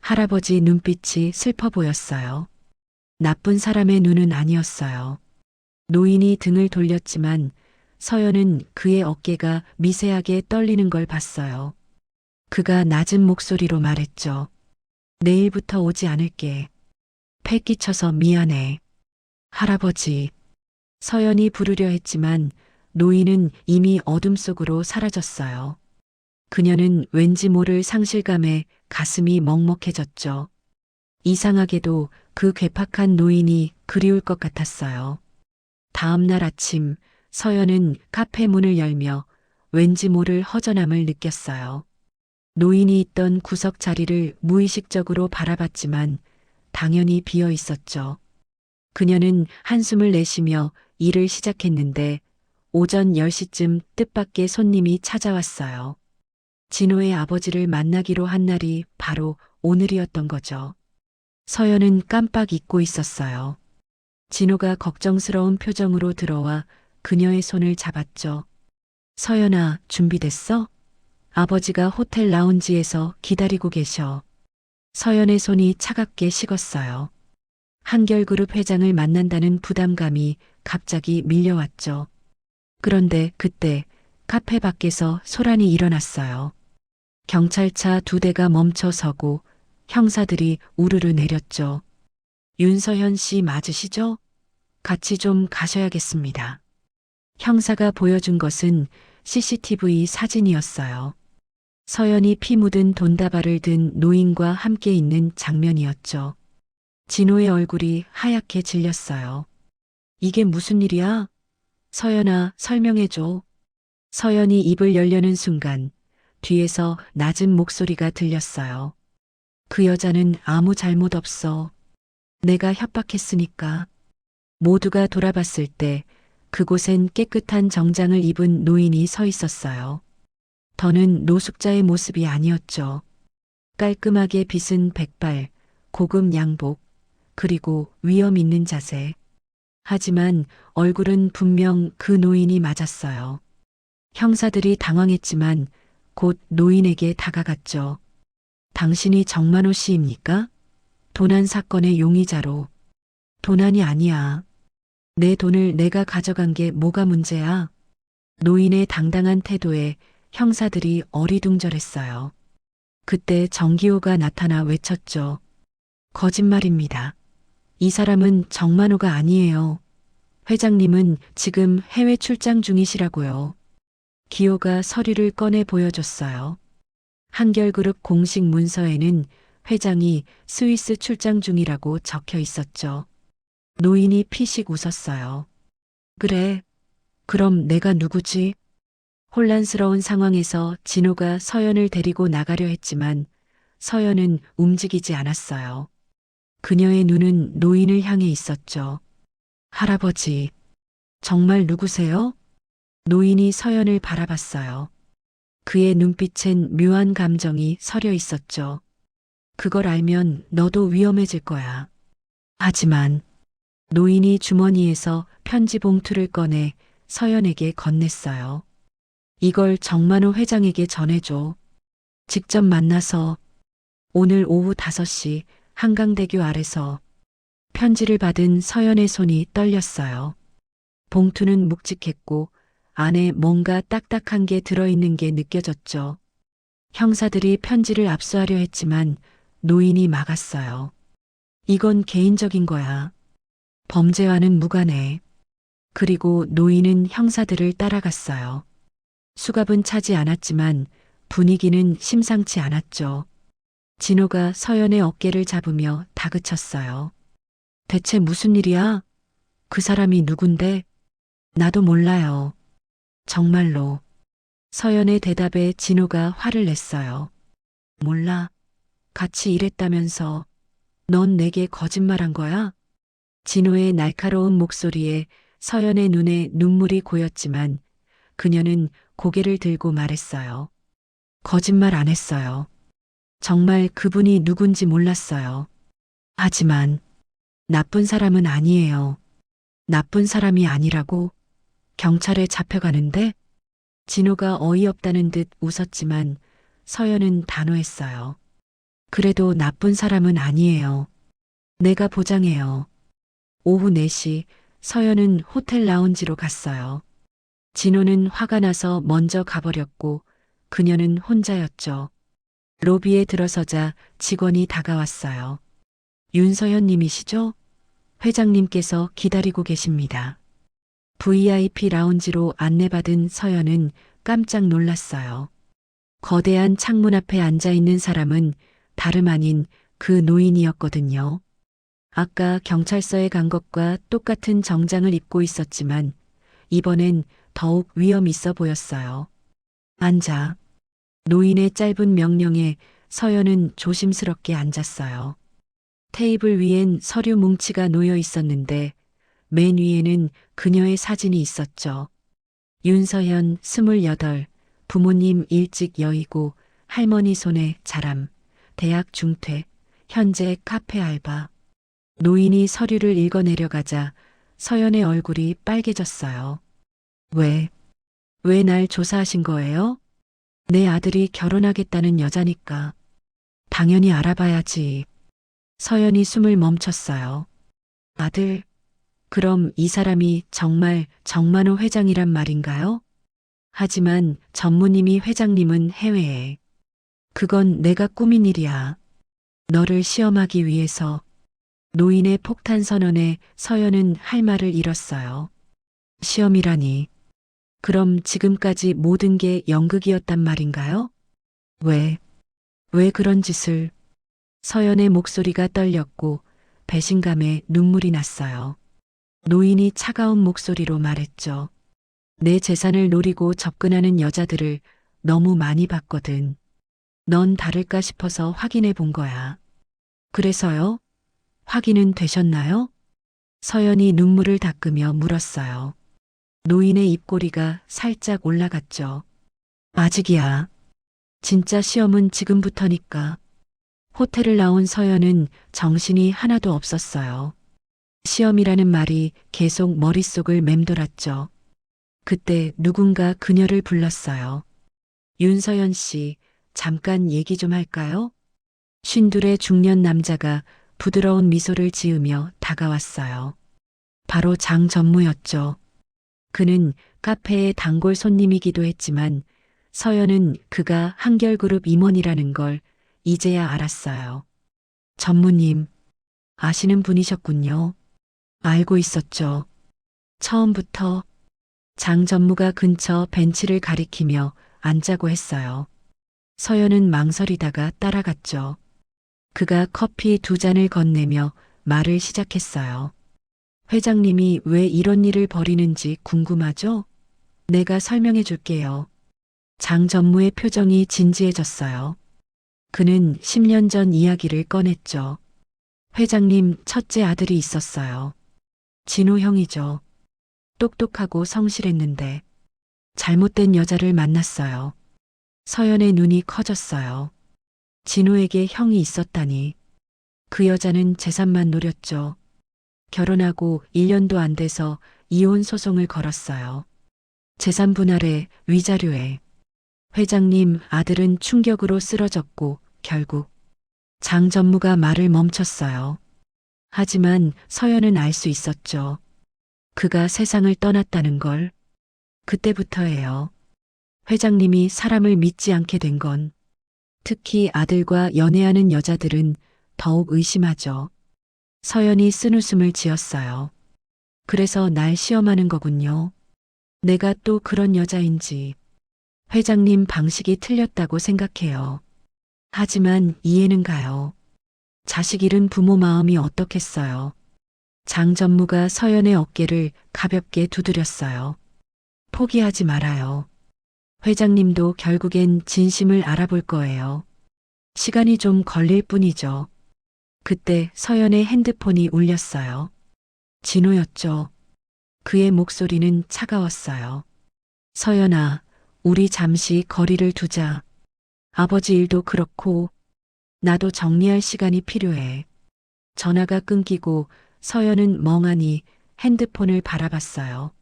할아버지 눈빛이 슬퍼 보였어요. 나쁜 사람의 눈은 아니었어요. 노인이 등을 돌렸지만 서연은 그의 어깨가 미세하게 떨리는 걸 봤어요. 그가 낮은 목소리로 말했죠. 내일부터 오지 않을게. 패 끼쳐서 미안해. 할아버지. 서연이 부르려 했지만 노인은 이미 어둠 속으로 사라졌어요. 그녀는 왠지 모를 상실감에 가슴이 먹먹해졌죠. 이상하게도 그 괴팍한 노인이 그리울 것 같았어요. 다음 날 아침 서연은 카페 문을 열며 왠지 모를 허전함을 느꼈어요. 노인이 있던 구석 자리를 무의식적으로 바라봤지만 당연히 비어 있었죠. 그녀는 한숨을 내쉬며 일을 시작했는데 오전 10시쯤 뜻밖의 손님이 찾아왔어요. 진호의 아버지를 만나기로 한 날이 바로 오늘이었던 거죠. 서연은 깜빡 잊고 있었어요. 진호가 걱정스러운 표정으로 들어와 그녀의 손을 잡았죠. 서연아, 준비됐어? 아버지가 호텔 라운지에서 기다리고 계셔. 서연의 손이 차갑게 식었어요. 한결그룹 회장을 만난다는 부담감이 갑자기 밀려왔죠. 그런데 그때 카페 밖에서 소란이 일어났어요. 경찰차 2대가 멈춰 서고 형사들이 우르르 내렸죠. 윤서현 씨 맞으시죠? 같이 좀 가셔야겠습니다. 형사가 보여준 것은 CCTV 사진이었어요. 서연이 피 묻은 돈다발을 든 노인과 함께 있는 장면이었죠. 진호의 얼굴이 하얗게 질렸어요. 이게 무슨 일이야? 서연아, 설명해줘. 서연이 입을 열려는 순간 뒤에서 낮은 목소리가 들렸어요. 그 여자는 아무 잘못 없어. 내가 협박했으니까. 모두가 돌아봤을 때 그곳엔 깨끗한 정장을 입은 노인이 서 있었어요. 더는 노숙자의 모습이 아니었죠. 깔끔하게 빗은 백발, 고급 양복, 그리고 위험 있는 자세. 하지만 얼굴은 분명 그 노인이 맞았어요. 형사들이 당황했지만 곧 노인에게 다가갔죠. 당신이 정만호 씨입니까? 도난 사건의 용의자로. 도난이 아니야. 내 돈을 내가 가져간 게 뭐가 문제야? 노인의 당당한 태도에 형사들이 어리둥절했어요. 그때 정기호가 나타나 외쳤죠. 거짓말입니다. 이 사람은 정만호가 아니에요. 회장님은 지금 해외 출장 중이시라고요. 기호가 서류를 꺼내 보여줬어요. 한결그룹 공식 문서에는 회장이 스위스 출장 중이라고 적혀 있었죠. 노인이 피식 웃었어요. 그래, 그럼 내가 누구지? 혼란스러운 상황에서 진호가 서연을 데리고 나가려 했지만 서연은 움직이지 않았어요. 그녀의 눈은 노인을 향해 있었죠. 할아버지, 정말 누구세요? 노인이 서연을 바라봤어요. 그의 눈빛엔 묘한 감정이 서려 있었죠. 그걸 알면 너도 위험해질 거야. 하지만 노인이 주머니에서 편지 봉투를 꺼내 서연에게 건넸어요. 이걸 정만호 회장에게 전해줘. 직접 만나서 오늘 오후 5시 한강대교 아래서. 편지를 받은 서연의 손이 떨렸어요. 봉투는 묵직했고 안에 뭔가 딱딱한 게 들어있는 게 느껴졌죠. 형사들이 편지를 압수하려 했지만 노인이 막았어요. 이건 개인적인 거야. 범죄와는 무관해. 그리고 노인은 형사들을 따라갔어요. 수갑은 차지 않았지만 분위기는 심상치 않았죠. 진호가 서연의 어깨를 잡으며 다그쳤어요. 대체 무슨 일이야? 그 사람이 누군데? 나도 몰라요. 정말로. 서연의 대답에 진호가 화를 냈어요. 몰라. 같이 일했다면서. 넌 내게 거짓말한 거야? 진호의 날카로운 목소리에 서연의 눈에 눈물이 고였지만 그녀는 고개를 들고 말했어요. 거짓말 안 했어요. 정말 그분이 누군지 몰랐어요. 하지만 나쁜 사람은 아니에요. 나쁜 사람이 아니라고? 경찰에 잡혀가는데? 진호가 어이없다는 듯 웃었지만 서연은 단호했어요. 그래도 나쁜 사람은 아니에요. 내가 보장해요. 오후 4시 서연은 호텔 라운지로 갔어요. 진호는 화가 나서 먼저 가버렸고 그녀는 혼자였죠. 로비에 들어서자 직원이 다가왔어요. 윤서연 님이시죠? 회장님께서 기다리고 계십니다. VIP 라운지로 안내받은 서연은 깜짝 놀랐어요. 거대한 창문 앞에 앉아 있는 사람은 다름 아닌 그 노인이었거든요. 아까 경찰서에 간 것과 똑같은 정장을 입고 있었지만 이번엔 더욱 위험 있어 보였어요. 앉아. 노인의 짧은 명령에 서연은 조심스럽게 앉았어요. 테이블 위엔 서류 뭉치가 놓여 있었는데 맨 위에는 그녀의 사진이 있었죠. 윤서연 28, 부모님 일찍 여의고 할머니 손에 자람, 대학 중퇴, 현재 카페 알바. 노인이 서류를 읽어내려가자 서연의 얼굴이 빨개졌어요. 왜 날 조사하신 거예요? 내 아들이 결혼하겠다는 여자니까. 당연히 알아봐야지. 서연이 숨을 멈췄어요. 아들, 그럼 이 사람이 정말 정만호 회장이란 말인가요? 하지만 전무님이 회장님은 해외에. 그건 내가 꾸민 일이야. 너를 시험하기 위해서. 노인의 폭탄 선언에 서연은 할 말을 잃었어요. 시험이라니. 그럼 지금까지 모든 게 연극이었단 말인가요? 왜 그런 짓을? 서연의 목소리가 떨렸고 배신감에 눈물이 났어요. 노인이 차가운 목소리로 말했죠. 내 재산을 노리고 접근하는 여자들을 너무 많이 봤거든. 넌 다를까 싶어서 확인해 본 거야. 그래서요? 확인은 되셨나요? 서연이 눈물을 닦으며 물었어요. 노인의 입꼬리가 살짝 올라갔죠. 아직이야. 진짜 시험은 지금부터니까. 호텔을 나온 서연은 정신이 하나도 없었어요. 시험이라는 말이 계속 머릿속을 맴돌았죠. 그때 누군가 그녀를 불렀어요. 윤서연 씨, 잠깐 얘기 좀 할까요? 쉰둘의 중년 남자가 부드러운 미소를 지으며 다가왔어요. 바로 장 전무였죠. 그는 카페의 단골 손님이기도 했지만 서연은 그가 한결그룹 임원이라는 걸 이제야 알았어요. 전무님, 아시는 분이셨군요. 알고 있었죠. 처음부터. 장 전무가 근처 벤치를 가리키며 앉자고 했어요. 서연은 망설이다가 따라갔죠. 그가 커피 2잔을 건네며 말을 시작했어요. 회장님이 왜 이런 일을 벌이는지 궁금하죠? 내가 설명해 줄게요. 장 전무의 표정이 진지해졌어요. 그는 10년 전 이야기를 꺼냈죠. 회장님 첫째 아들이 있었어요. 진호 형이죠. 똑똑하고 성실했는데 잘못된 여자를 만났어요. 서연의 눈이 커졌어요. 진호에게 형이 있었다니. 그 여자는 재산만 노렸죠. 결혼하고 1년도 안 돼서 이혼 소송을 걸었어요. 재산 분할에 위자료에. 회장님 아들은 충격으로 쓰러졌고 결국 장 전무가 말을 멈췄어요. 하지만 서연은 알 수 있었죠. 그가 세상을 떠났다는 걸. 그때부터예요. 회장님이 사람을 믿지 않게 된 건. 특히 아들과 연애하는 여자들은 더욱 의심하죠. 서연이 쓴웃음을 지었어요. 그래서 날 시험하는 거군요. 내가 또 그런 여자인지. 회장님 방식이 틀렸다고 생각해요. 하지만 이해는 가요. 자식 잃은 부모 마음이 어떻겠어요. 장 전무가 서연의 어깨를 가볍게 두드렸어요. 포기하지 말아요. 회장님도 결국엔 진심을 알아볼 거예요. 시간이 좀 걸릴 뿐이죠. 그때 서연의 핸드폰이 울렸어요. 진호였죠. 그의 목소리는 차가웠어요. 서연아, 우리 잠시 거리를 두자. 아버지 일도 그렇고 나도 정리할 시간이 필요해. 전화가 끊기고 서연은 멍하니 핸드폰을 바라봤어요.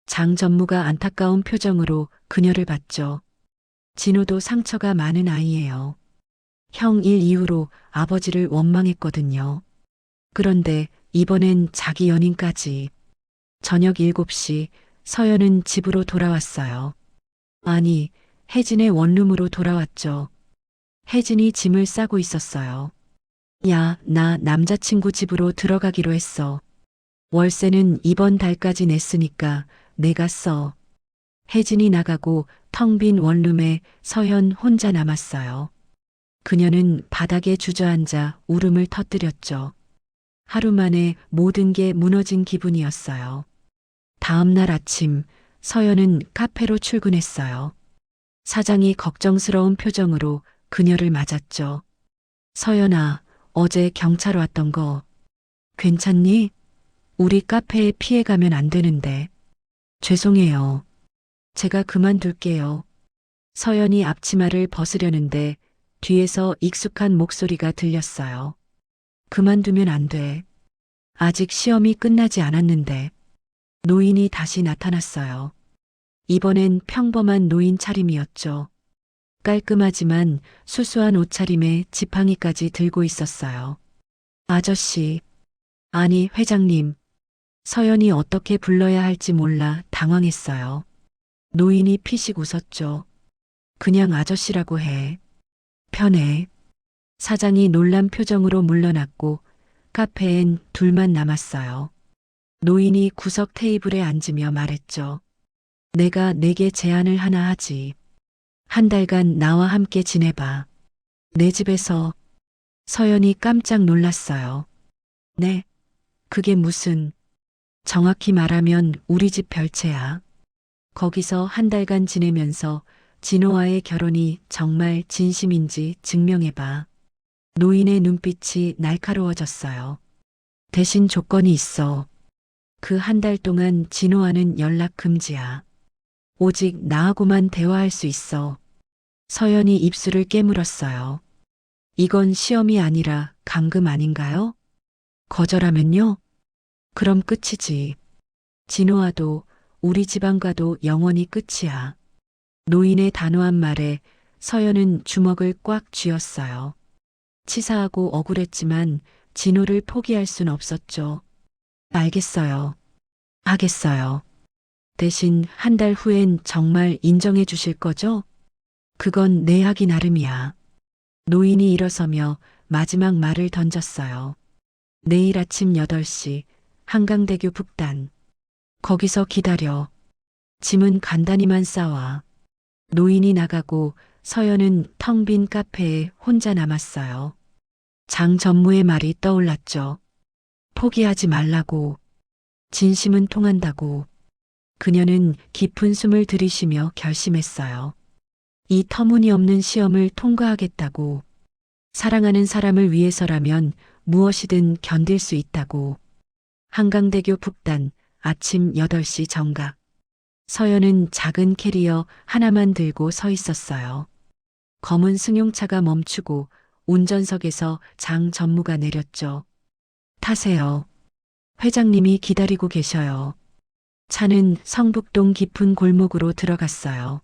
장 전무가 안타까운 표정으로 그녀를 봤죠. 진호도 상처가 많은 아이예요. 형 일 이후로 아버지를 원망했거든요. 그런데 이번엔 자기 연인까지. 저녁 7시 서연은 집으로 돌아왔어요. 아니, 혜진의 원룸으로 돌아왔죠. 혜진이 짐을 싸고 있었어요. 야, 나 남자친구 집으로 들어가기로 했어. 월세는 이번 달까지 냈으니까 내가 써. 혜진이 나가고 텅 빈 원룸에 서연 혼자 남았어요. 그녀는 바닥에 주저앉아 울음을 터뜨렸죠. 하루 만에 모든 게 무너진 기분이었어요. 다음 날 아침 서연은 카페로 출근했어요. 사장이 걱정스러운 표정으로 그녀를 맞았죠. 서연아, 어제 경찰 왔던 거 괜찮니? 우리 카페에 피해 가면 안 되는데. 죄송해요. 제가 그만둘게요. 서연이 앞치마를 벗으려는데 뒤에서 익숙한 목소리가 들렸어요. 그만두면 안 돼. 아직 시험이 끝나지 않았는데. 노인이 다시 나타났어요. 이번엔 평범한 노인 차림이었죠. 깔끔하지만 수수한 옷차림에 지팡이까지 들고 있었어요. 아저씨, 아니 회장님, 서연이 어떻게 불러야 할지 몰라 당황했어요. 노인이 피식 웃었죠. 그냥 아저씨라고 해. 편해. 사장이 놀란 표정으로 물러났고 카페엔 둘만 남았어요. 노인이 구석 테이블에 앉으며 말했죠. 내가 내게 제안을 하나 하지. 한 달간 나와 함께 지내봐. 내 집에서. 서연이 깜짝 놀랐어요. 네, 그게 무슨. 정확히 말하면 우리 집 별채야. 거기서 한 달간 지내면서 진호와의 결혼이 정말 진심인지 증명해봐. 노인의 눈빛이 날카로워졌어요. 대신 조건이 있어. 그 한 달 동안 진호와는 연락 금지야. 오직 나하고만 대화할 수 있어. 서연이 입술을 깨물었어요. 이건 시험이 아니라 감금 아닌가요? 거절하면요? 그럼 끝이지. 진호와도 우리 집안과도 영원히 끝이야. 노인의 단호한 말에 서연은 주먹을 꽉 쥐었어요. 치사하고 억울했지만 진호를 포기할 순 없었죠. 알겠어요. 하겠어요. 대신 한 달 후엔 정말 인정해 주실 거죠? 그건 내 하기 나름이야. 노인이 일어서며 마지막 말을 던졌어요. 내일 아침 8시 한강대교 북단. 거기서 기다려. 짐은 간단히만 싸와. 노인이 나가고 서연은 텅 빈 카페에 혼자 남았어요. 장 전무의 말이 떠올랐죠. 포기하지 말라고. 진심은 통한다고. 그녀는 깊은 숨을 들이쉬며 결심했어요. 이 터무니없는 시험을 통과하겠다고. 사랑하는 사람을 위해서라면 무엇이든 견딜 수 있다고. 한강대교 북단 아침 8시 정각. 서연은 작은 캐리어 하나만 들고 서 있었어요. 검은 승용차가 멈추고 운전석에서 장 전무가 내렸죠. 타세요. 회장님이 기다리고 계셔요. 차는 성북동 깊은 골목으로 들어갔어요.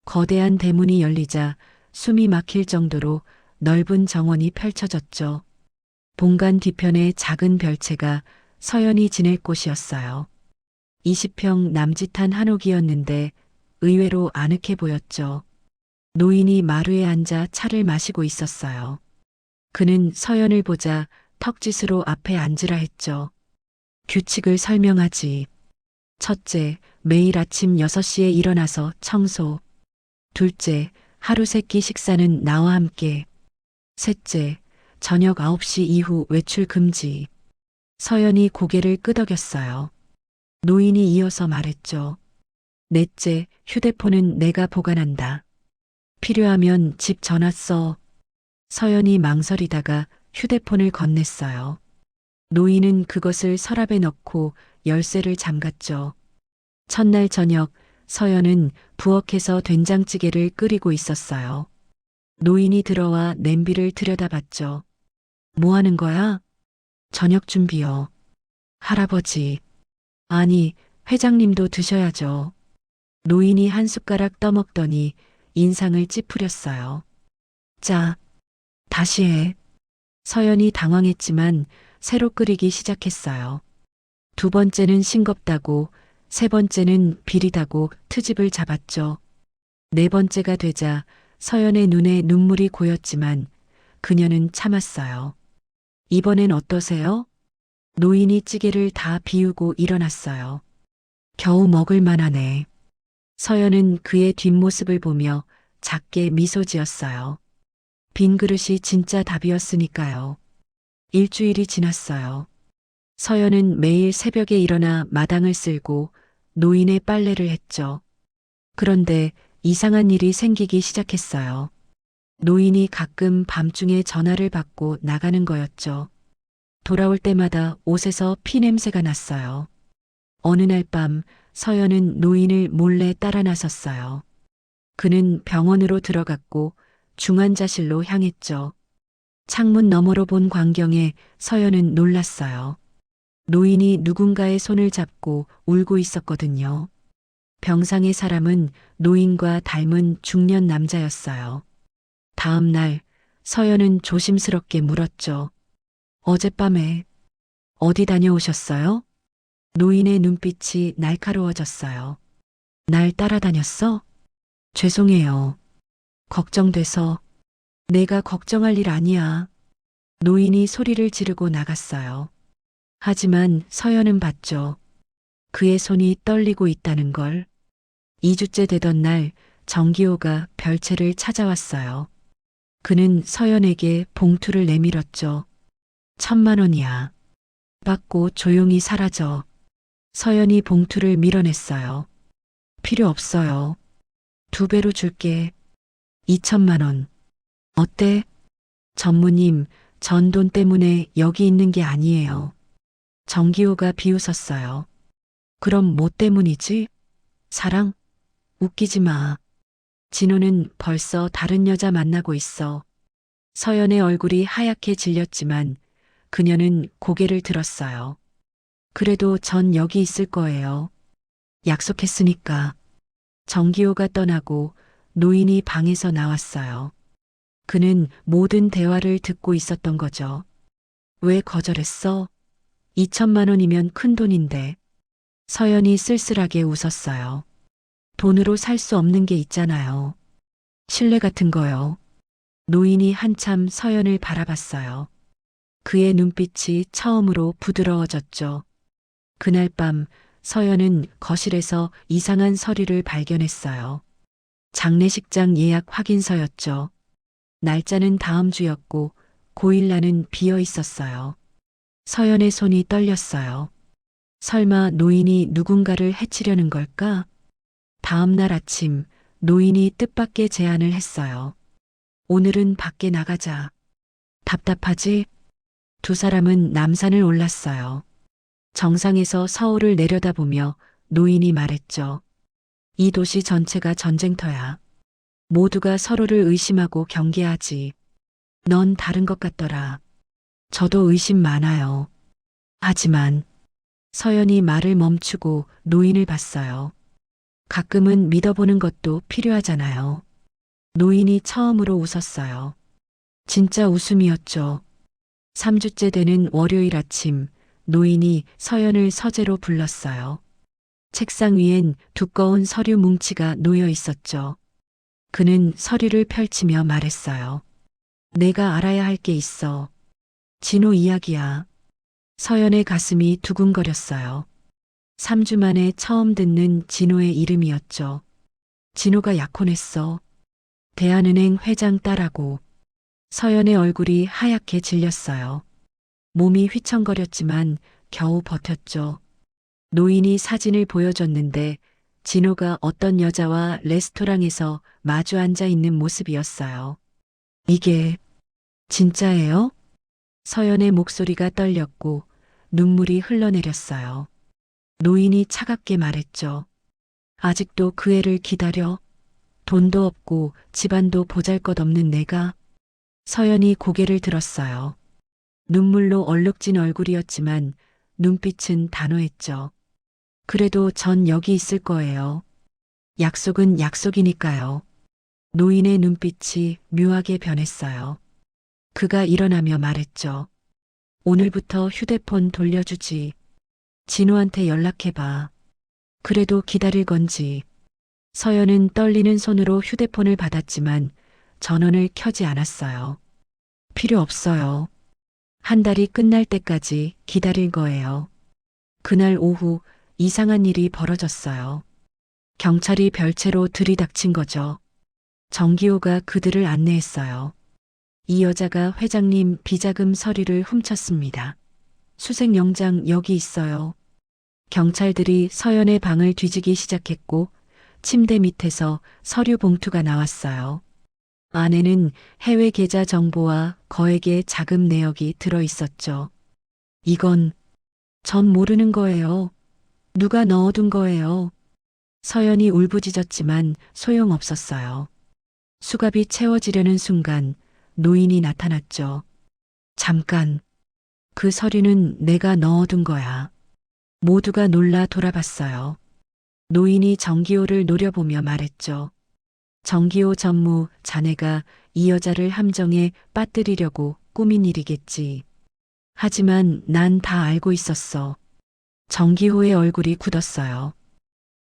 거대한 대문이 열리자 숨이 막힐 정도로 넓은 정원이 펼쳐졌죠. 본관 뒤편에 작은 별채가 서연이 지낼 곳이었어요. 20평 남짓한 한옥이었는데 의외로 아늑해 보였죠. 노인이 마루에 앉아 차를 마시고 있었어요. 그는 서연을 보자 턱짓으로 앞에 앉으라 했죠. 규칙을 설명하지. 첫째, 매일 아침 6시에 일어나서 청소. 둘째, 하루 세끼 식사는 나와 함께. 셋째, 저녁 9시 이후 외출 금지. 서연이 고개를 끄덕였어요. 노인이 이어서 말했죠. 넷째, 휴대폰은 내가 보관한다. 필요하면 집 전화 써. 서연이 망설이다가 휴대폰을 건넸어요. 노인은 그것을 서랍에 넣고 열쇠를 잠갔죠. 첫날 저녁 서연은 부엌에서 된장찌개를 끓이고 있었어요. 노인이 들어와 냄비를 들여다봤죠. 뭐 하는 거야? 저녁 준비요. 할아버지. 아니, 회장님도 드셔야죠. 노인이 한 숟가락 떠먹더니 인상을 찌푸렸어요. 자, 다시 해. 서연이 당황했지만 새로 끓이기 시작했어요. 두 번째는 싱겁다고, 세 번째는 비리다고 트집을 잡았죠. 네 번째가 되자 서연의 눈에 눈물이 고였지만 그녀는 참았어요. 이번엔 어떠세요? 노인이 찌개를 다 비우고 일어났어요. 겨우 먹을 만하네. 서연은 그의 뒷모습을 보며 작게 미소 지었어요. 빈 그릇이 진짜 답이었으니까요. 일주일이 지났어요. 서연은 매일 새벽에 일어나 마당을 쓸고 노인의 빨래를 했죠. 그런데 이상한 일이 생기기 시작했어요. 노인이 가끔 밤중에 전화를 받고 나가는 거였죠. 돌아올 때마다 옷에서 피 냄새가 났어요. 어느 날 밤 서연은 노인을 몰래 따라 나섰어요. 그는 병원으로 들어갔고 중환자실로 향했죠. 창문 너머로 본 광경에 서연은 놀랐어요. 노인이 누군가의 손을 잡고 울고 있었거든요. 병상의 사람은 노인과 닮은 중년 남자였어요. 다음 날 서연은 조심스럽게 물었죠. 어젯밤에 어디 다녀오셨어요? 노인의 눈빛이 날카로워졌어요. 날 따라다녔어? 죄송해요. 걱정돼서. 내가 걱정할 일 아니야. 노인이 소리를 지르고 나갔어요. 하지만 서연은 봤죠. 그의 손이 떨리고 있다는 걸. 2주째 되던 날 정기호가 별채를 찾아왔어요. 그는 서연에게 봉투를 내밀었죠. 1,000만 원이야. 받고 조용히 사라져. 서연이 봉투를 밀어냈어요. 필요 없어요. 2배로 줄게. 2,000만 원. 어때? 전무님, 전 돈 때문에 여기 있는 게 아니에요. 정기호가 비웃었어요. 그럼 뭐 때문이지? 사랑? 웃기지 마. 진호는 벌써 다른 여자 만나고 있어. 서연의 얼굴이 하얗게 질렸지만 그녀는 고개를 들었어요. 그래도 전 여기 있을 거예요. 약속했으니까. 정기호가 떠나고 노인이 방에서 나왔어요. 그는 모든 대화를 듣고 있었던 거죠. 왜 거절했어? 2,000만 원이면 큰 돈인데. 서연이 쓸쓸하게 웃었어요. 돈으로 살 수 없는 게 있잖아요. 신뢰 같은 거요. 노인이 한참 서연을 바라봤어요. 그의 눈빛이 처음으로 부드러워졌죠. 그날 밤 서연은 거실에서 이상한 서류를 발견했어요. 장례식장 예약 확인서였죠. 날짜는 다음 주였고 고일날은 비어 있었어요. 서연의 손이 떨렸어요. 설마 노인이 누군가를 해치려는 걸까? 다음 날 아침 노인이 뜻밖의 제안을 했어요. 오늘은 밖에 나가자. 답답하지? 두 사람은 남산을 올랐어요. 정상에서 서울을 내려다보며 노인이 말했죠. 이 도시 전체가 전쟁터야. 모두가 서로를 의심하고 경계하지. 넌 다른 것 같더라. 저도 의심 많아요. 하지만 서연이 말을 멈추고 노인을 봤어요. 가끔은 믿어보는 것도 필요하잖아요. 노인이 처음으로 웃었어요. 진짜 웃음이었죠. 3주째 되는 월요일 아침, 노인이 서연을 서재로 불렀어요. 책상 위엔 두꺼운 서류 뭉치가 놓여 있었죠. 그는 서류를 펼치며 말했어요. 내가 알아야 할 게 있어. 진호 이야기야. 서연의 가슴이 두근거렸어요. 3주 만에 처음 듣는 진호의 이름이었죠. 진호가 약혼했어. 대한은행 회장 딸하고. 서연의 얼굴이 하얗게 질렸어요. 몸이 휘청거렸지만 겨우 버텼죠. 노인이 사진을 보여줬는데 진호가 어떤 여자와 레스토랑에서 마주 앉아 있는 모습이었어요. 이게 진짜예요? 서연의 목소리가 떨렸고 눈물이 흘러내렸어요. 노인이 차갑게 말했죠. 아직도 그 애를 기다려? 돈도 없고 집안도 보잘것없는 내가? 서연이 고개를 들었어요. 눈물로 얼룩진 얼굴이었지만 눈빛은 단호했죠. 그래도 전 여기 있을 거예요. 약속은 약속이니까요. 노인의 눈빛이 묘하게 변했어요. 그가 일어나며 말했죠. 오늘부터 휴대폰 돌려주지. 진호한테 연락해봐. 그래도 기다릴 건지. 서연은 떨리는 손으로 휴대폰을 받았지만 전원을 켜지 않았어요. 필요 없어요. 한 달이 끝날 때까지 기다릴 거예요. 그날 오후 이상한 일이 벌어졌어요. 경찰이 별채로 들이닥친 거죠. 정기호가 그들을 안내했어요. 이 여자가 회장님 비자금 서류를 훔쳤습니다. 수색영장 여기 있어요. 경찰들이 서연의 방을 뒤지기 시작했고 침대 밑에서 서류 봉투가 나왔어요. 안에는 해외 계좌 정보와 거액의 자금 내역이 들어 있었죠. 이건 전 모르는 거예요. 누가 넣어둔 거예요. 서연이 울부짖었지만 소용없었어요. 수갑이 채워지려는 순간 노인이 나타났죠. 잠깐, 그 서류는 내가 넣어둔 거야. 모두가 놀라 돌아봤어요. 노인이 정기호를 노려보며 말했죠. 정기호 전무, 자네가 이 여자를 함정에 빠뜨리려고 꾸민 일이겠지. 하지만 난 다 알고 있었어. 정기호의 얼굴이 굳었어요.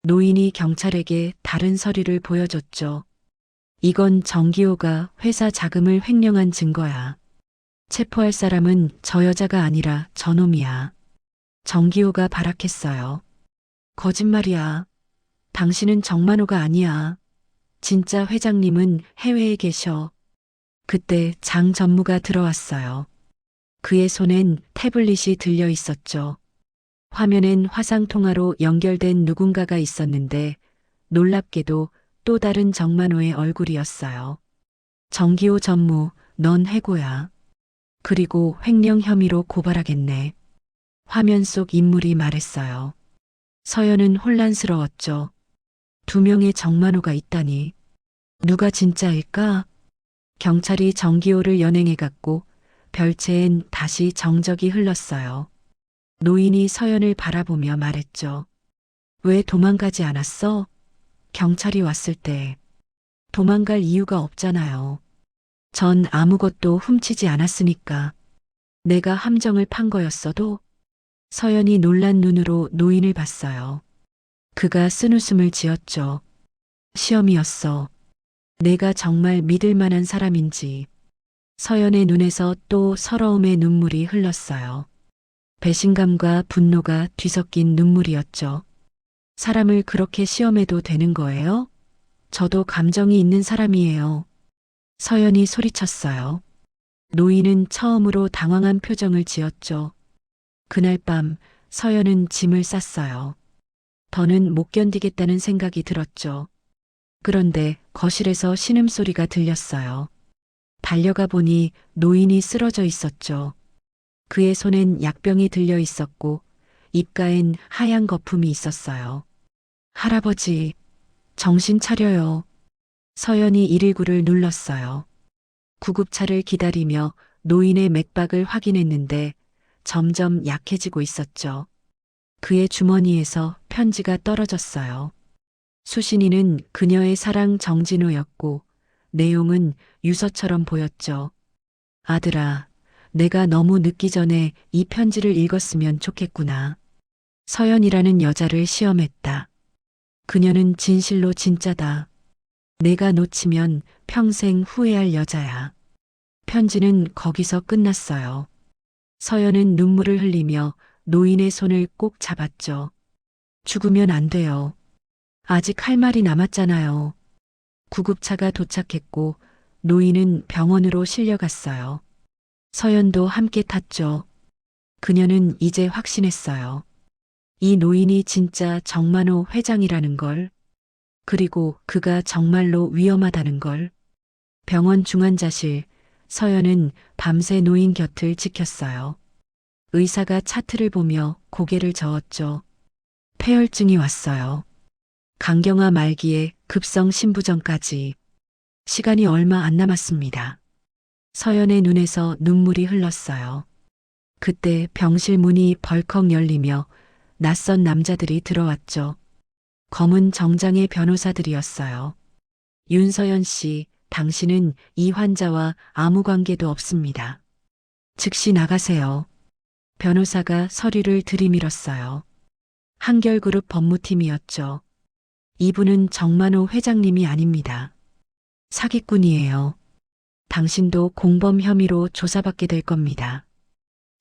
노인이 경찰에게 다른 서류를 보여줬죠. 이건 정기호가 회사 자금을 횡령한 증거야. 체포할 사람은 저 여자가 아니라 저놈이야. 정기호가 발악했어요. 거짓말이야. 당신은 정만호가 아니야. 진짜 회장님은 해외에 계셔. 그때 장 전무가 들어왔어요. 그의 손엔 태블릿이 들려 있었죠. 화면엔 화상통화로 연결된 누군가가 있었는데 놀랍게도 또 다른 정만호의 얼굴이었어요. 정기호 전무, 넌 해고야. 그리고 횡령 혐의로 고발하겠네. 화면 속 인물이 말했어요. 서연은 혼란스러웠죠. 2명의 정만호가 있다니. 누가 진짜일까? 경찰이 정기호를 연행해갔고 별채엔 다시 정적이 흘렀어요. 노인이 서연을 바라보며 말했죠. 왜 도망가지 않았어? 경찰이 왔을 때. 도망갈 이유가 없잖아요. 전 아무것도 훔치지 않았으니까. 내가 함정을 판 거였어도? 서연이 놀란 눈으로 노인을 봤어요. 그가 쓴웃음을 지었죠. 시험이었어. 내가 정말 믿을 만한 사람인지. 서연의 눈에서 또 서러움의 눈물이 흘렀어요. 배신감과 분노가 뒤섞인 눈물이었죠. 사람을 그렇게 시험해도 되는 거예요? 저도 감정이 있는 사람이에요. 서연이 소리쳤어요. 노인은 처음으로 당황한 표정을 지었죠. 그날 밤 서연은 짐을 쌌어요. 더는 못 견디겠다는 생각이 들었죠. 그런데 거실에서 신음소리가 들렸어요. 달려가 보니 노인이 쓰러져 있었죠. 그의 손엔 약병이 들려 있었고 입가엔 하얀 거품이 있었어요. 할아버지, 정신 차려요. 서연이 119를 눌렀어요. 구급차를 기다리며 노인의 맥박을 확인했는데 점점 약해지고 있었죠. 그의 주머니에서 편지가 떨어졌어요. 수신이는 그녀의 사랑 정진호였고 내용은 유서처럼 보였죠. 아들아, 내가 너무 늦기 전에 이 편지를 읽었으면 좋겠구나. 서연이라는 여자를 시험했다. 그녀는 진실로 진짜다. 내가 놓치면 평생 후회할 여자야. 편지는 거기서 끝났어요. 서연은 눈물을 흘리며 노인의 손을 꼭 잡았죠. 죽으면 안 돼요. 아직 할 말이 남았잖아요. 구급차가 도착했고 노인은 병원으로 실려갔어요. 서연도 함께 탔죠. 그녀는 이제 확신했어요. 이 노인이 진짜 정만호 회장이라는 걸. 그리고 그가 정말로 위험하다는 걸. 병원 중환자실, 서연은 밤새 노인 곁을 지켰어요. 의사가 차트를 보며 고개를 저었죠. 폐혈증이 왔어요. 간경화 말기에 급성 신부전까지. 시간이 얼마 안 남았습니다. 서연의 눈에서 눈물이 흘렀어요. 그때 병실 문이 벌컥 열리며 낯선 남자들이 들어왔죠. 검은 정장의 변호사들이었어요. 윤서연 씨, 당신은 이 환자와 아무 관계도 없습니다. 즉시 나가세요. 변호사가 서류를 들이밀었어요. 한결그룹 법무팀이었죠. 이분은 정만호 회장님이 아닙니다. 사기꾼이에요. 당신도 공범 혐의로 조사받게 될 겁니다.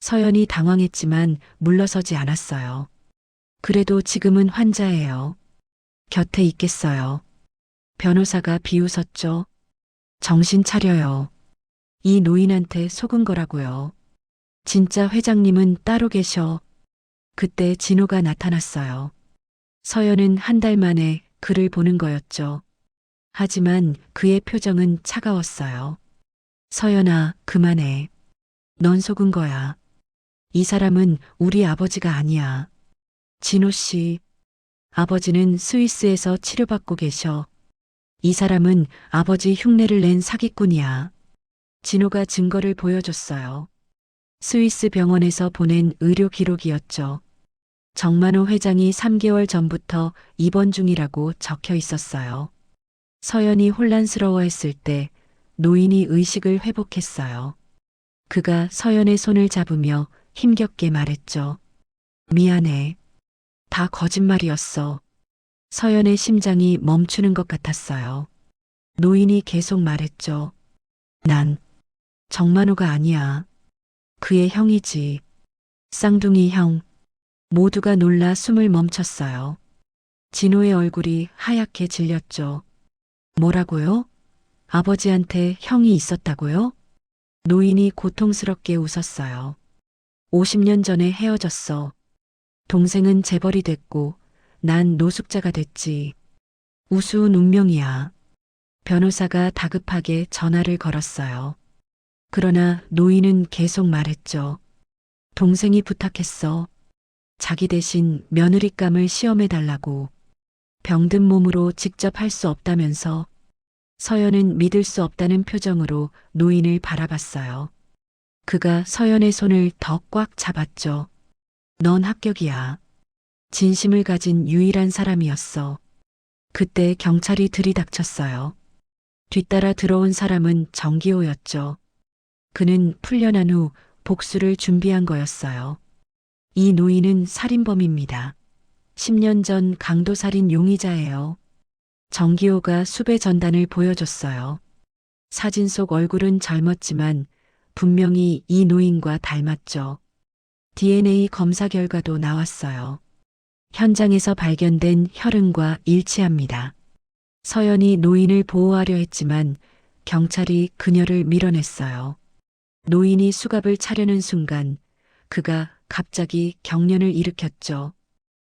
서연이 당황했지만 물러서지 않았어요. 그래도 지금은 환자예요. 곁에 있겠어요. 변호사가 비웃었죠. 정신 차려요. 이 노인한테 속은 거라고요. 진짜 회장님은 따로 계셔. 그때 진호가 나타났어요. 서연은 한 달 만에 그를 보는 거였죠. 하지만 그의 표정은 차가웠어요. 서연아, 그만해. 넌 속은 거야. 이 사람은 우리 아버지가 아니야. 진호 씨, 아버지는 스위스에서 치료받고 계셔. 이 사람은 아버지 흉내를 낸 사기꾼이야. 진호가 증거를 보여줬어요. 스위스 병원에서 보낸 의료 기록이었죠. 정만호 회장이 3개월 전부터 입원 중이라고 적혀 있었어요. 서연이 혼란스러워했을 때 노인이 의식을 회복했어요. 그가 서연의 손을 잡으며 힘겹게 말했죠. 미안해. 다 거짓말이었어. 서연의 심장이 멈추는 것 같았어요. 노인이 계속 말했죠. 난 정만호가 아니야. 그의 형이지. 쌍둥이 형. 모두가 놀라 숨을 멈췄어요. 진호의 얼굴이 하얗게 질렸죠. 뭐라고요? 아버지한테 형이 있었다고요? 노인이 고통스럽게 웃었어요. 50년 전에 헤어졌어. 동생은 재벌이 됐고 난 노숙자가 됐지. 우스운 운명이야. 변호사가 다급하게 전화를 걸었어요. 그러나 노인은 계속 말했죠. 동생이 부탁했어. 자기 대신 며느리감을 시험해달라고. 병든 몸으로 직접 할 수 없다면서. 서연은 믿을 수 없다는 표정으로 노인을 바라봤어요. 그가 서연의 손을 더 꽉 잡았죠. 넌 합격이야. 진심을 가진 유일한 사람이었어. 그때 경찰이 들이닥쳤어요. 뒤따라 들어온 사람은 정기호였죠. 그는 풀려난 후 복수를 준비한 거였어요. 이 노인은 살인범입니다. 10년 전 강도살인 용의자예요. 정기호가 수배 전단을 보여줬어요. 사진 속 얼굴은 젊었지만 분명히 이 노인과 닮았죠. DNA 검사 결과도 나왔어요. 현장에서 발견된 혈흔과 일치합니다. 서연이 노인을 보호하려 했지만 경찰이 그녀를 밀어냈어요. 노인이 수갑을 차려는 순간 그가 갑자기 경련을 일으켰죠.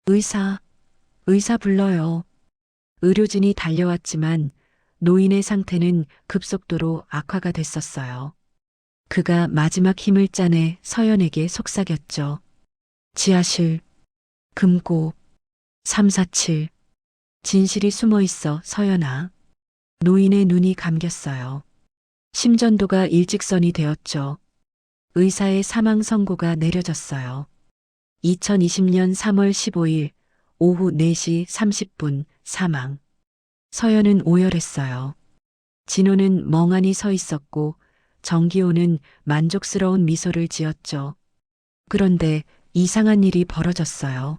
의사 불러요. 의료진이 달려왔지만 노인의 상태는 급속도로 악화가 됐었어요. 그가 마지막 힘을 짜내 서연에게 속삭였죠. 지하실, 금고, 347. 진실이 숨어 있어, 서연아. 노인의 눈이 감겼어요. 심전도가 일직선이 되었죠. 의사의 사망 선고가 내려졌어요. 2020년 3월 15일 오후 4시 30분 사망. 서연은 오열했어요. 진호는 멍하니 서 있었고 정기호는 만족스러운 미소를 지었죠. 그런데 이상한 일이 벌어졌어요.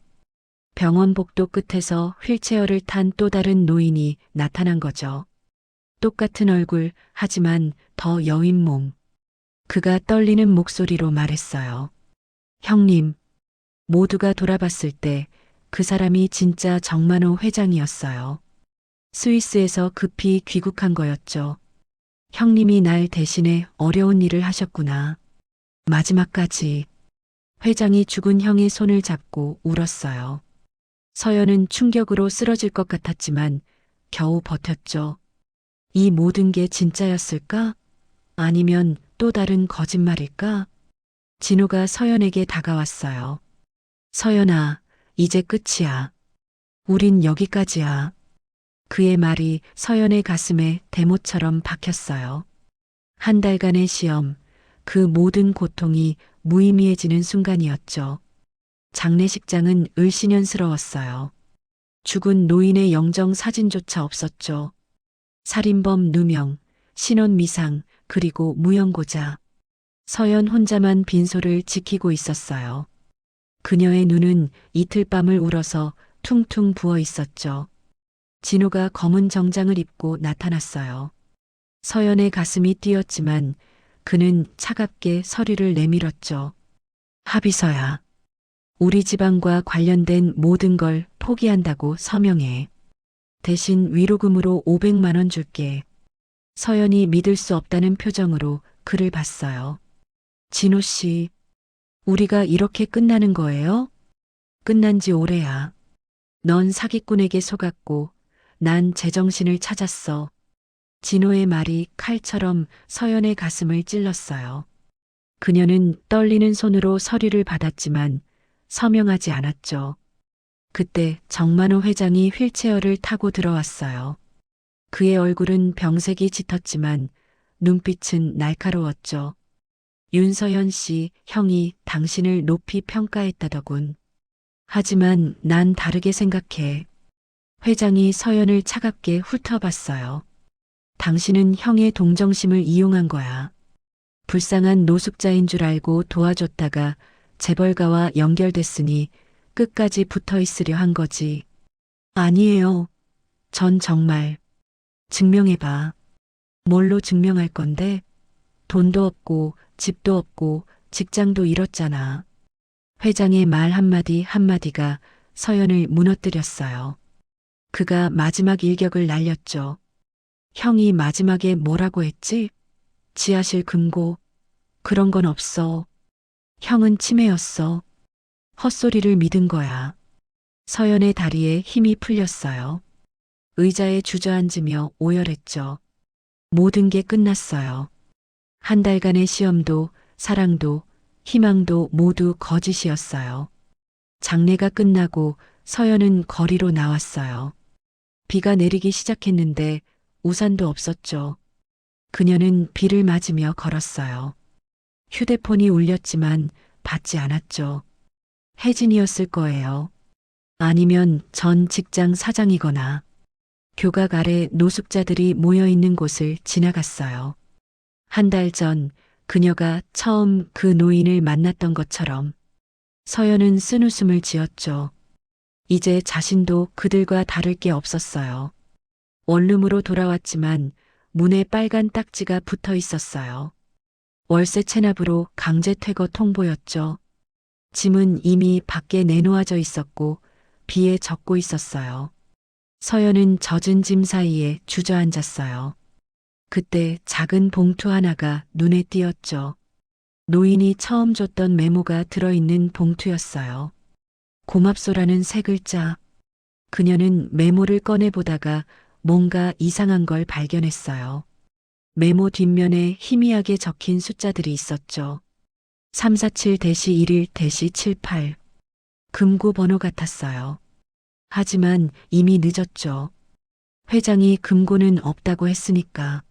병원 복도 끝에서 휠체어를 탄 또 다른 노인이 나타난 거죠. 똑같은 얼굴, 하지만 더 여인 몸. 그가 떨리는 목소리로 말했어요. 형님, 모두가 돌아봤을 때 그 사람이 진짜 정만호 회장이었어요. 스위스에서 급히 귀국한 거였죠. 형님이 날 대신해 어려운 일을 하셨구나. 마지막까지. 회장이 죽은 형의 손을 잡고 울었어요. 서연은 충격으로 쓰러질 것 같았지만 겨우 버텼죠. 이 모든 게 진짜였을까? 아니면 또 다른 거짓말일까? 진호가 서연에게 다가왔어요. 서연아, 이제 끝이야. 우린 여기까지야. 그의 말이 서연의 가슴에 대못처럼 박혔어요. 한 달간의 시험, 그 모든 고통이 무의미해지는 순간이었죠. 장례식장은 을씨년스러웠어요. 죽은 노인의 영정 사진조차 없었죠. 살인범 누명, 신원 미상, 그리고 무연고자. 서연 혼자만 빈소를 지키고 있었어요. 그녀의 눈은 이틀 밤을 울어서 퉁퉁 부어 있었죠. 진호가 검은 정장을 입고 나타났어요. 서연의 가슴이 뛰었지만 그는 차갑게 서류를 내밀었죠. 합의서야. 우리 집안과 관련된 모든 걸 포기한다고 서명해. 대신 위로금으로 500만 원 줄게. 서연이 믿을 수 없다는 표정으로 그를 봤어요. 진호 씨, 우리가 이렇게 끝나는 거예요? 끝난 지 오래야. 넌 사기꾼에게 속았고 난 제정신을 찾았어. 진호의 말이 칼처럼 서연의 가슴을 찔렀어요. 그녀는 떨리는 손으로 서류를 받았지만 서명하지 않았죠. 그때 정만호 회장이 휠체어를 타고 들어왔어요. 그의 얼굴은 병색이 짙었지만 눈빛은 날카로웠죠. 윤서현 씨, 형이 당신을 높이 평가했다더군. 하지만 난 다르게 생각해. 회장이 서연을 차갑게 훑어봤어요. 당신은 형의 동정심을 이용한 거야. 불쌍한 노숙자인 줄 알고 도와줬다가 재벌가와 연결됐으니 끝까지 붙어 있으려 한 거지. 아니에요. 전 정말. 증명해봐. 뭘로 증명할 건데? 돈도 없고 집도 없고 직장도 잃었잖아. 회장의 말 한마디 한마디가 서연을 무너뜨렸어요. 그가 마지막 일격을 날렸죠. 형이 마지막에 뭐라고 했지? 지하실 금고. 그런 건 없어. 형은 치매였어. 헛소리를 믿은 거야. 서연의 다리에 힘이 풀렸어요. 의자에 주저앉으며 오열했죠. 모든 게 끝났어요. 한 달간의 시험도 사랑도 희망도 모두 거짓이었어요. 장례가 끝나고 서연은 거리로 나왔어요. 비가 내리기 시작했는데 우산도 없었죠. 그녀는 비를 맞으며 걸었어요. 휴대폰이 울렸지만 받지 않았죠. 혜진이었을 거예요. 아니면 전 직장 사장이거나 교각 아래 노숙자들이 모여 있는 곳을 지나갔어요. 한 달 전 그녀가 처음 그 노인을 만났던 것처럼 서연은 쓴웃음을 지었죠. 이제 자신도 그들과 다를 게 없었어요. 원룸으로 돌아왔지만 문에 빨간 딱지가 붙어 있었어요. 월세 체납으로 강제 퇴거 통보였죠. 짐은 이미 밖에 내놓아져 있었고 비에 젖고 있었어요. 서연은 젖은 짐 사이에 주저앉았어요. 그때 작은 봉투 하나가 눈에 띄었죠. 노인이 처음 줬던 메모가 들어있는 봉투였어요. 고맙소라는 세 글자. 그녀는 메모를 꺼내보다가 뭔가 이상한 걸 발견했어요. 메모 뒷면에 희미하게 적힌 숫자들이 있었죠. 347-11-78. 금고 번호 같았어요. 하지만 이미 늦었죠. 회장이 금고는 없다고 했으니까.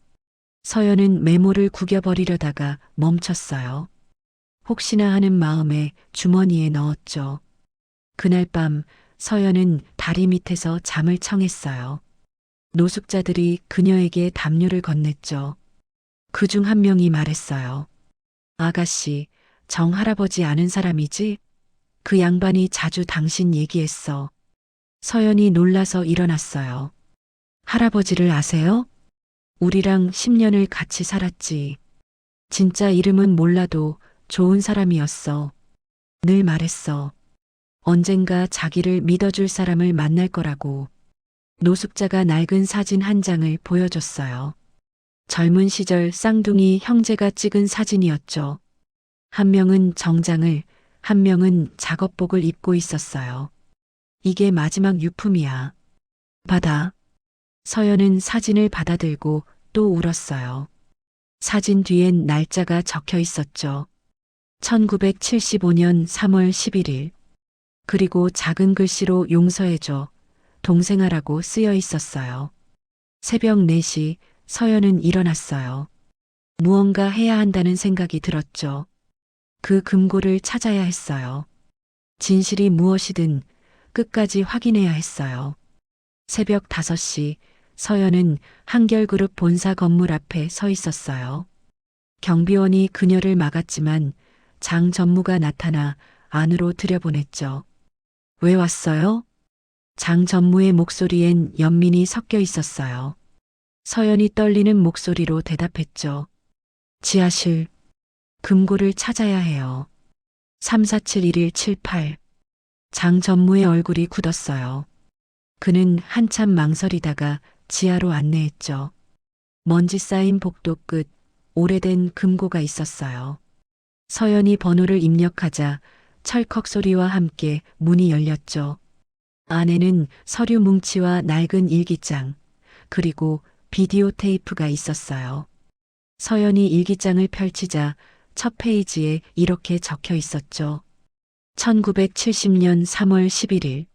서연은 메모를 구겨버리려다가 멈췄어요. 혹시나 하는 마음에 주머니에 넣었죠. 그날 밤 서연은 다리 밑에서 잠을 청했어요. 노숙자들이 그녀에게 담요를 건넸죠. 그중 한 명이 말했어요. 아가씨, 정 할아버지 아는 사람이지? 그 양반이 자주 당신 얘기했어. 서연이 놀라서 일어났어요. 할아버지를 아세요? 우리랑 10년을 같이 살았지. 진짜 이름은 몰라도 좋은 사람이었어. 늘 말했어. 언젠가 자기를 믿어줄 사람을 만날 거라고. 노숙자가 낡은 사진 한 장을 보여줬어요. 젊은 시절 쌍둥이 형제가 찍은 사진이었죠. 한 명은 정장을, 한 명은 작업복을 입고 있었어요. 이게 마지막 유품이야. 받아. 서연은 사진을 받아들고 또 울었어요. 사진 뒤엔 날짜가 적혀 있었죠. 1975년 3월 11일. 그리고 작은 글씨로 용서해줘. 동생아라고 쓰여 있었어요. 새벽 4시 서연은 일어났어요. 무언가 해야 한다는 생각이 들었죠. 그 금고를 찾아야 했어요. 진실이 무엇이든 끝까지 확인해야 했어요. 새벽 5시 서연은 한결그룹 본사 건물 앞에 서 있었어요. 경비원이 그녀를 막았지만 장 전무가 나타나 안으로 들여보냈죠. 왜 왔어요? 장 전무의 목소리엔 연민이 섞여 있었어요. 서연이 떨리는 목소리로 대답했죠. 지하실. 금고를 찾아야 해요. 347-1178. 장 전무의 얼굴이 굳었어요. 그는 한참 망설이다가 지하로 안내했죠. 먼지 쌓인 복도 끝 오래된 금고가 있었어요. 서연이 번호를 입력하자 철컥 소리와 함께 문이 열렸죠. 안에는 서류 뭉치와 낡은 일기장, 그리고 비디오 테이프가 있었어요. 서연이 일기장을 펼치자 첫 페이지에 이렇게 적혀 있었죠. 1970년 3월 11일.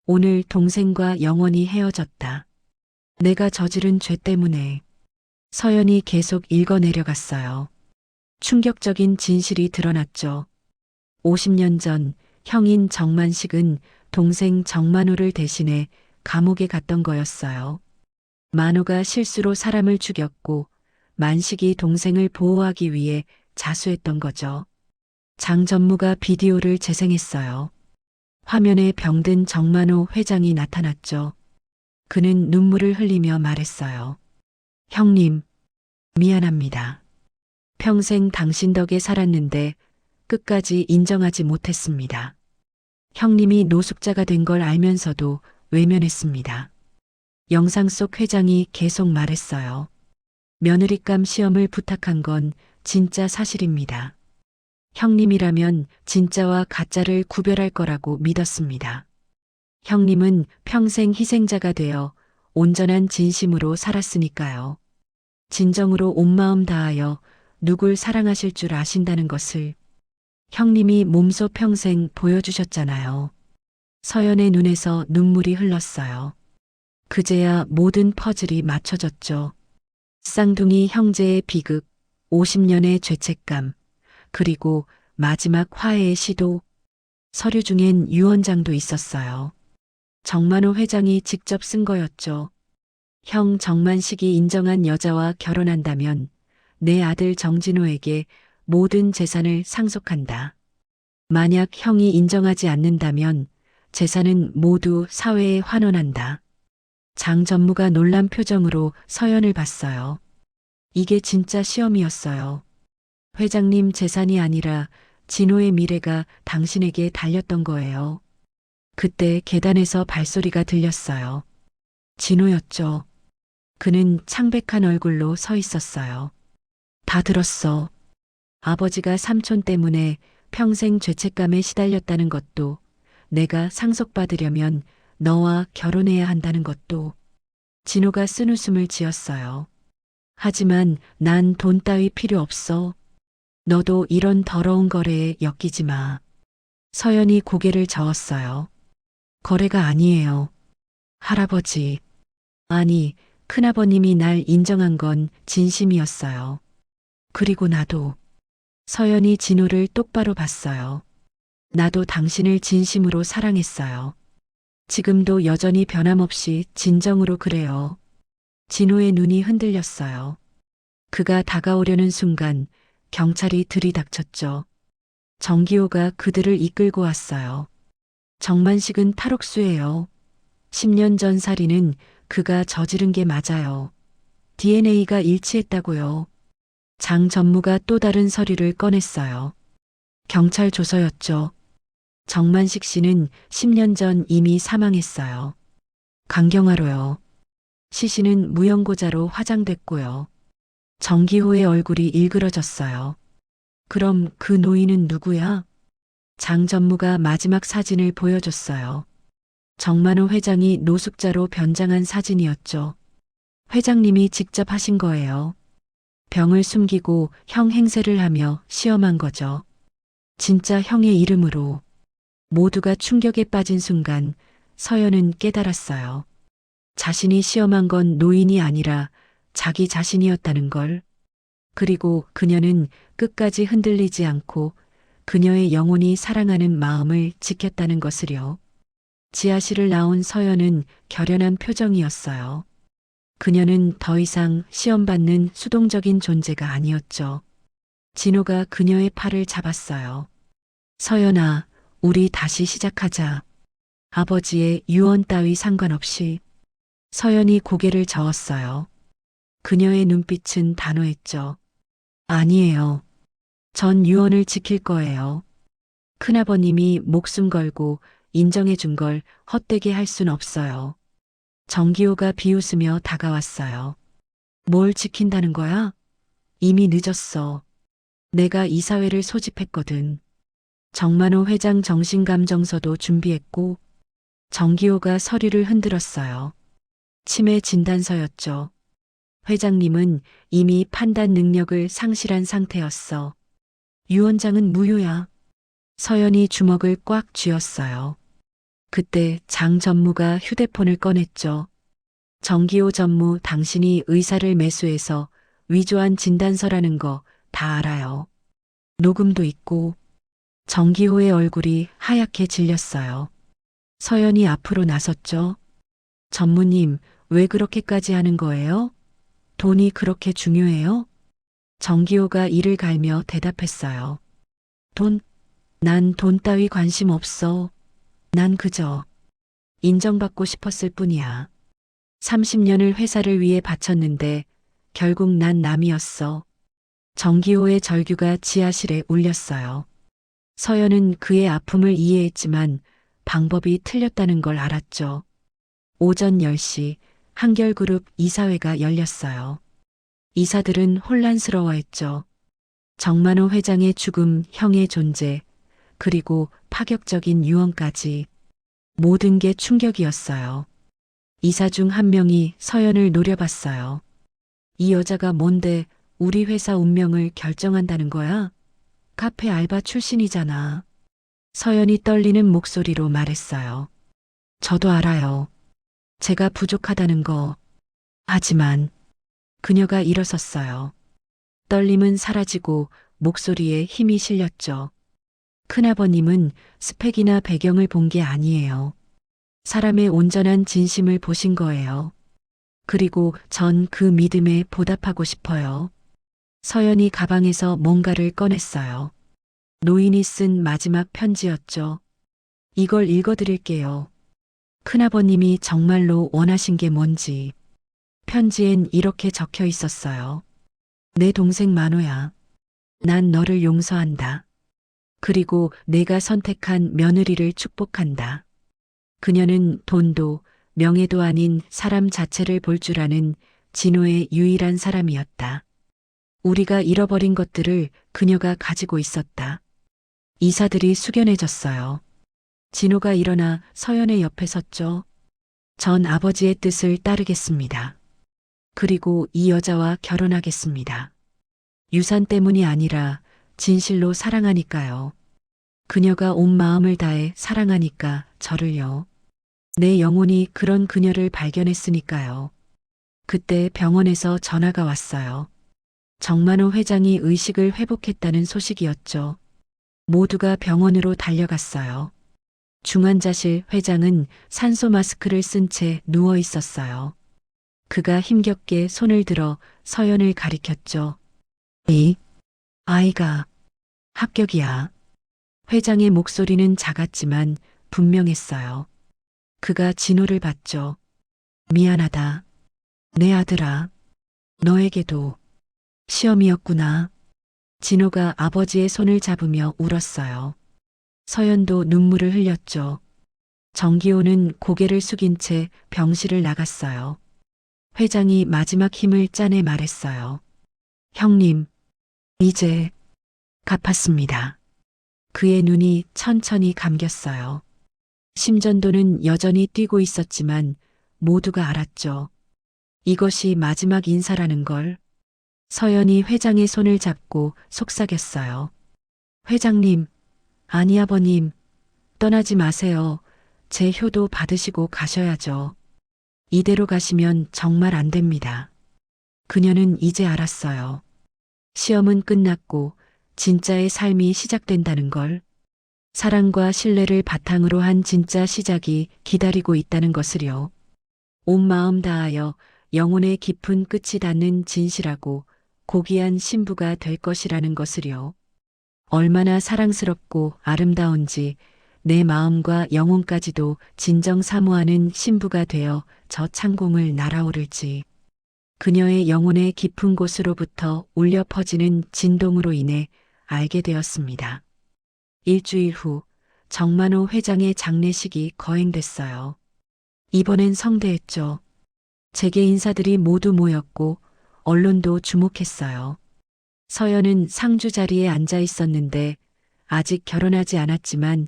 오늘 동생과 영원히 헤어졌다. 내가 저지른 죄 때문에. 서연이 계속 읽어 내려갔어요. 충격적인 진실이 드러났죠. 50년 전 형인 정만식은 동생 정만호를 대신해 감옥에 갔던 거였어요. 만호가 실수로 사람을 죽였고 만식이 동생을 보호하기 위해 자수했던 거죠. 장 전무가 비디오를 재생했어요. 화면에 병든 정만호 회장이 나타났죠. 그는 눈물을 흘리며 말했어요. 형님, 미안합니다. 평생 당신 덕에 살았는데 끝까지 인정하지 못했습니다. 형님이 노숙자가 된 걸 알면서도 외면했습니다. 영상 속 회장이 계속 말했어요. 며느리감 시험을 부탁한 건 진짜 사실입니다. 형님이라면 진짜와 가짜를 구별할 거라고 믿었습니다. 형님은 평생 희생자가 되어 온전한 진심으로 살았으니까요. 진정으로 온 마음 다하여 누굴 사랑하실 줄 아신다는 것을 형님이 몸소 평생 보여주셨잖아요. 서연의 눈에서 눈물이 흘렀어요. 그제야 모든 퍼즐이 맞춰졌죠. 쌍둥이 형제의 비극, 50년의 죄책감, 그리고 마지막 화해의 시도. 서류 중엔 유언장도 있었어요. 정만호 회장이 직접 쓴 거였죠. 형 정만식이 인정한 여자와 결혼한다면 내 아들 정진호에게 모든 재산을 상속한다. 만약 형이 인정하지 않는다면 재산은 모두 사회에 환원한다. 장 전무가 놀란 표정으로 서연을 봤어요. 이게 진짜 시험이었어요. 회장님 재산이 아니라 진호의 미래가 당신에게 달렸던 거예요. 그때 계단에서 발소리가 들렸어요. 진호였죠. 그는 창백한 얼굴로 서 있었어요. 다 들었어. 아버지가 삼촌 때문에 평생 죄책감에 시달렸다는 것도, 내가 상속받으려면 너와 결혼해야 한다는 것도. 진호가 쓴웃음을 지었어요. 하지만 난 돈 따위 필요 없어. 너도 이런 더러운 거래에 엮이지 마. 서연이 고개를 저었어요. 거래가 아니에요. 할아버지. 아니, 큰아버님이 날 인정한 건 진심이었어요. 그리고 나도. 서연이 진호를 똑바로 봤어요. 나도 당신을 진심으로 사랑했어요. 지금도 여전히 변함없이 진정으로 그래요. 진호의 눈이 흔들렸어요. 그가 다가오려는 순간 경찰이 들이닥쳤죠. 정기호가 그들을 이끌고 왔어요. 정만식은 탈옥수예요. 10년 전 살인은 그가 저지른 게 맞아요. DNA가 일치했다고요. 장 전무가 또 다른 서류를 꺼냈어요. 경찰 조서였죠. 정만식 씨는 10년 전 이미 사망했어요. 강경화로요. 시신은 무연고자로 화장됐고요. 정기호의 얼굴이 일그러졌어요. 그럼 그 노인은 누구야? 장 전무가 마지막 사진을 보여줬어요. 정만호 회장이 노숙자로 변장한 사진이었죠. 회장님이 직접 하신 거예요. 병을 숨기고 형 행세를 하며 시험한 거죠. 진짜 형의 이름으로. 모두가 충격에 빠진 순간 서연은 깨달았어요. 자신이 시험한 건 노인이 아니라 자기 자신이었다는 걸. 그리고 그녀는 끝까지 흔들리지 않고 그녀의 영혼이 사랑하는 마음을 지켰다는 것을요. 지하실을 나온 서연은 결연한 표정이었어요. 그녀는 더 이상 시험받는 수동적인 존재가 아니었죠. 진호가 그녀의 팔을 잡았어요. 서연아, 우리 다시 시작하자. 아버지의 유언 따위 상관없이. 서연이 고개를 저었어요. 그녀의 눈빛은 단호했죠. 아니에요. 전 유언을 지킬 거예요. 큰아버님이 목숨 걸고 인정해 준 걸 헛되게 할 순 없어요. 정기호가 비웃으며 다가왔어요. 뭘 지킨다는 거야? 이미 늦었어. 내가 이사회를 소집했거든. 정만호 회장 정신감정서도 준비했고 정기호가 서류를 흔들었어요. 치매 진단서였죠. 회장님은 이미 판단 능력을 상실한 상태였어. 유 원장은 무효야. 서연이 주먹을 꽉 쥐었어요. 그때 장 전무가 휴대폰을 꺼냈죠. 정기호 전무, 당신이 의사를 매수해서 위조한 진단서라는 거 다 알아요. 녹음도 있고. 정기호의 얼굴이 하얗게 질렸어요. 서연이 앞으로 나섰죠. 전무님, 왜 그렇게까지 하는 거예요? 돈이 그렇게 중요해요? 정기호가 이를 갈며 대답했어요. 난 돈 따위 관심 없어. 난 그저 인정받고 싶었을 뿐이야. 30년을 회사를 위해 바쳤는데 결국 난 남이었어. 정기호의 절규가 지하실에 울렸어요. 서연은 그의 아픔을 이해했지만 방법이 틀렸다는 걸 알았죠. 오전 10시 한결그룹 이사회가 열렸어요. 이사들은 혼란스러워했죠. 정만호 회장의 죽음, 형의 존재, 그리고 파격적인 유언까지 모든 게 충격이었어요. 이사 중 한 명이 서연을 노려봤어요. 이 여자가 뭔데 우리 회사 운명을 결정한다는 거야? 카페 알바 출신이잖아. 서연이 떨리는 목소리로 말했어요. 저도 알아요. 제가 부족하다는 거. 하지만 그녀가 일어섰어요. 떨림은 사라지고 목소리에 힘이 실렸죠. 큰아버님은 스펙이나 배경을 본 게 아니에요. 사람의 온전한 진심을 보신 거예요. 그리고 전 그 믿음에 보답하고 싶어요. 서연이 가방에서 뭔가를 꺼냈어요. 노인이 쓴 마지막 편지였죠. 이걸 읽어드릴게요. 큰아버님이 정말로 원하신 게 뭔지. 편지엔 이렇게 적혀 있었어요. 내 동생 만호야. 난 너를 용서한다. 그리고 내가 선택한 며느리를 축복한다. 그녀는 돈도 명예도 아닌 사람 자체를 볼 줄 아는 진호의 유일한 사람이었다. 우리가 잃어버린 것들을 그녀가 가지고 있었다. 이사들이 숙연해졌어요. 진호가 일어나 서연의 옆에 섰죠. 전 아버지의 뜻을 따르겠습니다. 그리고 이 여자와 결혼하겠습니다. 유산 때문이 아니라 진실로 사랑하니까요. 그녀가 온 마음을 다해 사랑하니까 저를요. 내 영혼이 그런 그녀를 발견했으니까요. 그때 병원에서 전화가 왔어요. 정만호 회장이 의식을 회복했다는 소식이었죠. 모두가 병원으로 달려갔어요. 중환자실 회장은 산소 마스크를 쓴 채 누워 있었어요. 그가 힘겹게 손을 들어 서연을 가리켰죠. 이 아이가 합격이야. 회장의 목소리는 작았지만 분명했어요. 그가 진호를 봤죠. 미안하다. 내 아들아. 너에게도 시험이었구나. 진호가 아버지의 손을 잡으며 울었어요. 서연도 눈물을 흘렸죠. 정기호는 고개를 숙인 채 병실을 나갔어요. 회장이 마지막 힘을 짜내 말했어요. 형님, 이제 갚았습니다. 그의 눈이 천천히 감겼어요. 심전도는 여전히 뛰고 있었지만 모두가 알았죠. 이것이 마지막 인사라는 걸. 서연이 회장의 손을 잡고 속삭였어요. 회장님, 아니 아버님, 떠나지 마세요. 제 효도 받으시고 가셔야죠. 이대로 가시면 정말 안 됩니다. 그녀는 이제 알았어요. 시험은 끝났고 진짜의 삶이 시작된다는 걸. 사랑과 신뢰를 바탕으로 한 진짜 시작이 기다리고 있다는 것을요. 온 마음 다하여 영혼의 깊은 끝이 닿는 진실하고 고귀한 신부가 될 것이라는 것을요. 얼마나 사랑스럽고 아름다운지 내 마음과 영혼까지도 진정 사모하는 신부가 되어 저 창공을 날아오를지. 그녀의 영혼의 깊은 곳으로부터 울려 퍼지는 진동으로 인해 알게 되었습니다. 일주일 후 정만호 회장의 장례식이 거행됐어요. 이번엔 성대했죠. 재계 인사들이 모두 모였고 언론도 주목했어요. 서연은 상주 자리에 앉아 있었는데 아직 결혼하지 않았지만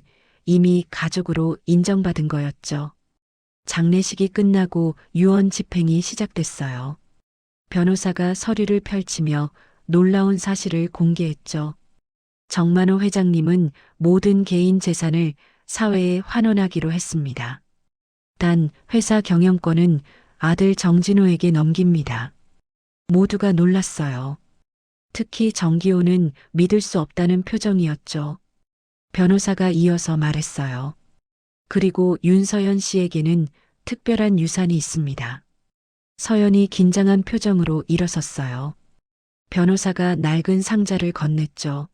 이미 가족으로 인정받은 거였죠. 장례식이 끝나고 유언 집행이 시작됐어요. 변호사가 서류를 펼치며 놀라운 사실을 공개했죠. 정만호 회장님은 모든 개인 재산을 사회에 환원하기로 했습니다. 단 회사 경영권은 아들 정진호에게 넘깁니다. 모두가 놀랐어요. 특히 정기호는 믿을 수 없다는 표정이었죠. 변호사가 이어서 말했어요. 그리고 윤서연 씨에게는 특별한 유산이 있습니다. 서연이 긴장한 표정으로 일어섰어요. 변호사가 낡은 상자를 건넸죠.